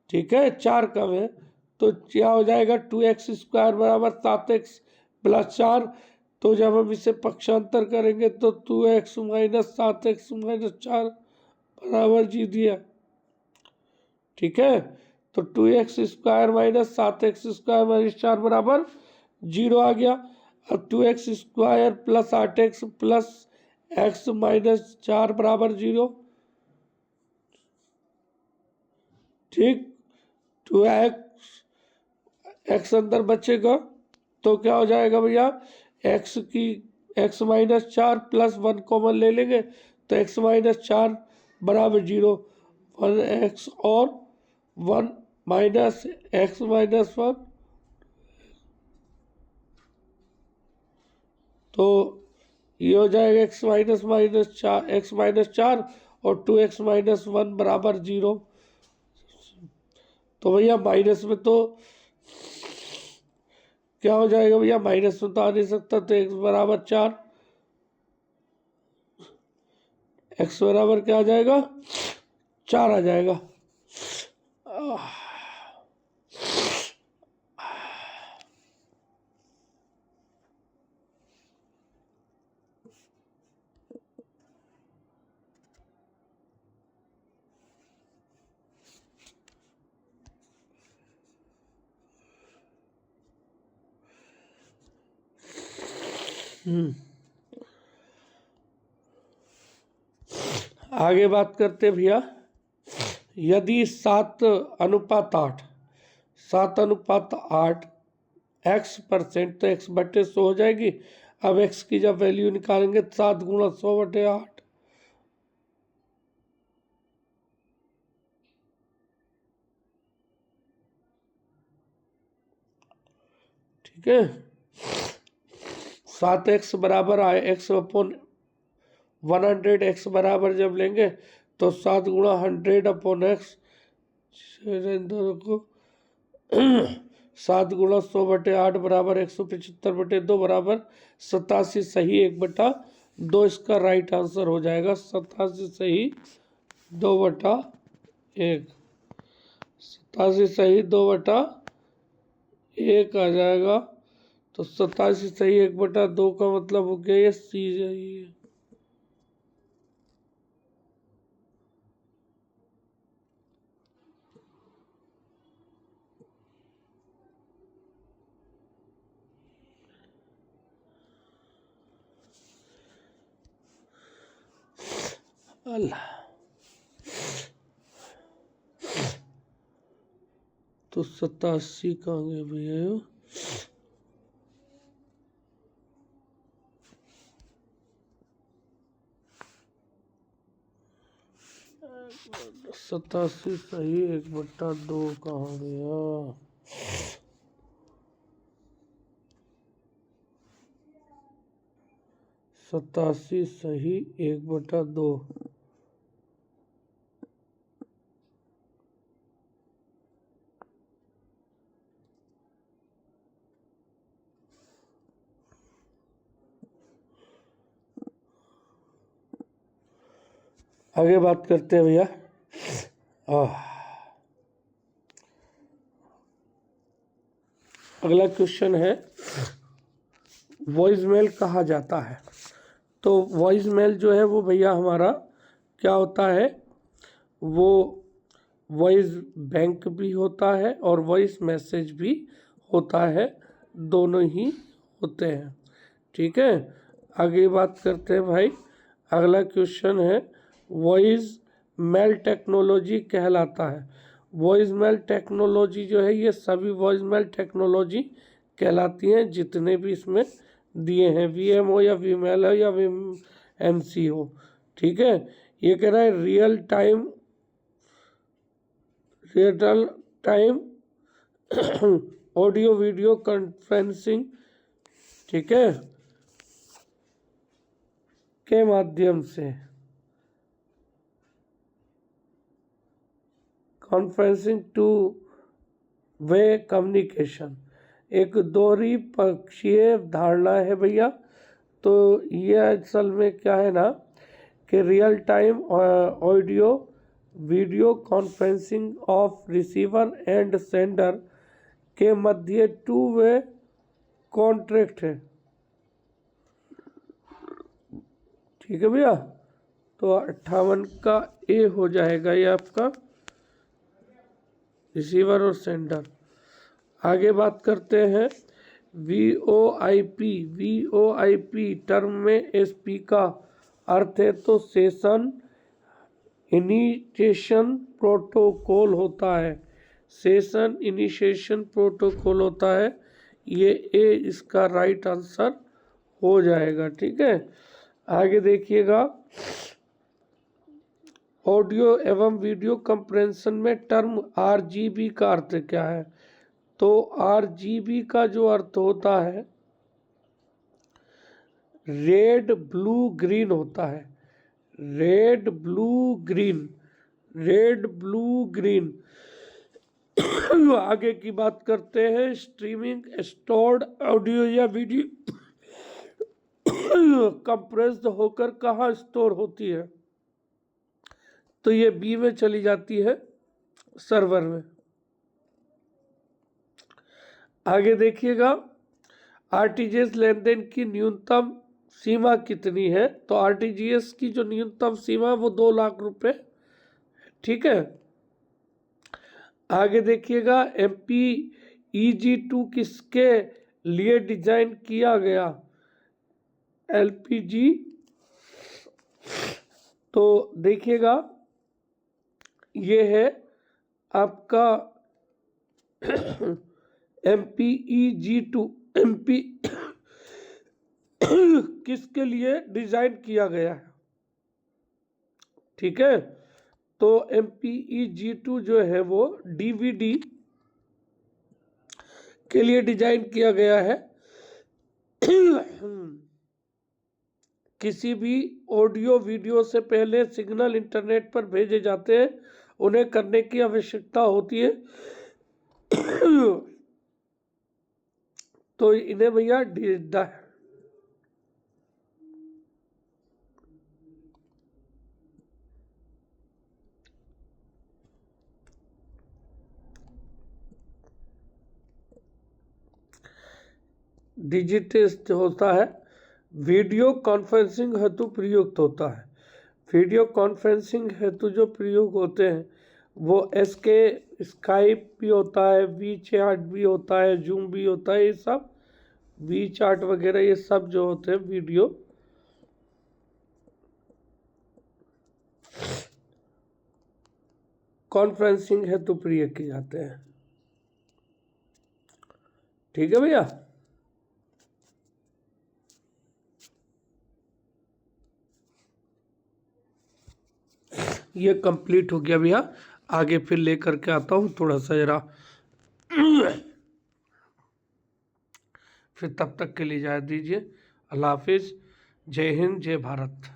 ठीक है 4 कम है, तो क्या हो जाएगा 2x² बराबर 7x + 4। तो जब हम इसे पक्षांतर करेंगे तो 2x - 7x - 4 बराबर जी दिया। ठीक है, तो 2x² - 7x² - 4 बराबर 0 आ गया। अब 2x² + 8x + x - 4 बराबर 0। ठीक, 2x अंदर बचेगा तो क्या हो जाएगा भैया, x - 4 + 1 कॉमन ले लेंगे तो x - 4 बराबर 0। 1x और 1 माइनस x - 1, तो ये हो जाएगा x - 4 और 2x - 1 बराबर 0। तो भैया माइनस में तो क्या हो जाएगा भैया, माइनस में तो आ नहीं सकता, तो x बराबर 4, x बराबर क्या आ जाएगा 4 आ जाएगा। आगे बात करते हैं भैया, यदि 7:8 x% तो x/100 हो जाएगी। अब x की जब वैल्यू निकालेंगे 7 × 100/8, ठीक है 7x बराबर आए x/100 x बराबर जब लेंगे तो 7 × 100/x, 7 × 100/8 बराबर 175/2 बराबर 87 सही 1/2 इसका राइट आंसर हो जाएगा। 87 सही 2/1, 87 सही 2/1 आ जाएगा। तो 87 सही 1/2 का मतलब हो गया ये सी है। अल्लाह, तो 87 कहाँ गए भैया। 87 सही 1/2 कहाँ गया? 87 सही 1/2। आगे बात करते हैं भैया। अगला क्वेश्चन है वॉइस मेल कहा जाता है। तो वॉइस मेल जो है वो भैया हमारा क्या होता है, वो वॉइस बैंक भी होता है और वॉइस मैसेज भी होता है, दोनों ही होते हैं। ठीक है, आगे बात करते हैं भाई। अगला क्वेश्चन है वॉइस मेल टेक्नोलॉजी कहलाता है। वॉइस मेल टेक्नोलॉजी जो है ये सभी वॉइस मेल टेक्नोलॉजी कहलाती हैं जितने भी इसमें दिए हैं, वीएम हो या वीमेल हो या वीएमसी हो। ठीक है, ये कह रहा है real time audio video conferencing, ठीक है, के माध्यम से कॉन्फ्रेंसिंग टू वे कम्युनिकेशन एक दोहरी पक्षीय धारणा है भैया। तो ये असल में क्या है ना कि real time audio video conferencing of receiver and sender के मध्य टू वे कॉन्ट्रैक्ट है। ठीक है भैया, तो 58 का ए हो जाएगा ये आपका, रिसीवर और सेंडर। आगे बात करते हैं वीओआईपी टर्म में एसपी का अर्थ है तो सेशन इनिशिएशन प्रोटोकॉल होता है। सेशन इनिशिएशन प्रोटोकॉल होता है, ये ए इसका राइट आंसर हो जाएगा। ठीक है, आगे देखिएगा ऑडियो एवं वीडियो कंप्रेंशन में टर्म आरजीबी का अर्थ क्या है। तो आरजीबी का जो अर्थ होता है रेड ब्लू ग्रीन होता है। Red blue green, red blue green. आगे की बात करते हैं स्ट्रीमिंग स्टोर्ड ऑडियो या वीडियो कंप्रेस्ड होकर कहाँ स्टोर होती है। तो ये बी में चली जाती है, सर्वर में। आगे देखिएगा आरटीजीएस लेन देन की न्यूनतम सीमा कितनी है। तो आरटीजीएस की जो न्यूनतम सीमा है वो 2 लाख रुपए। ठीक है, आगे देखिएगा MPEG-2 किसके लिए डिजाइन किया गया। LPG। तो देखिएगा ये है आपका MPEG-2 किसके लिए डिजाइन किया गया है। ठीक है, तो MPEG-2 जो है वो DVD के लिए डिजाइन किया गया है। किसी भी ऑडियो वीडियो से पहले सिग्नल इंटरनेट पर भेजे जाते हैं, उन्हें करने की आवश्यकता होती है। तो इन्हें भैया डिजिटाइज्ड होता है। वीडियो कॉन्फ्रेंसिंग हेतु प्रयुक्त होता है। वीडियो कॉन्फ्रेंसिंग हेतु जो प्रयोग होते हैं वो स्काइप भी होता है, वी चैट भी होता है, जूम भी होता है। ये सब वी चैट वगैरह ये सब जो होते हैं वीडियो कॉन्फ्रेंसिंग हेतु प्रयोग किए जाते हैं। ठीक है भैया, ये कंप्लीट हो गया भैया। आगे फिर लेकर के आता हूँ थोड़ा सा जरा, फिर तब तक के लिए इजाज़त दीजिए। अल्लाह हाफिज़। जय हिंद, जय भारत।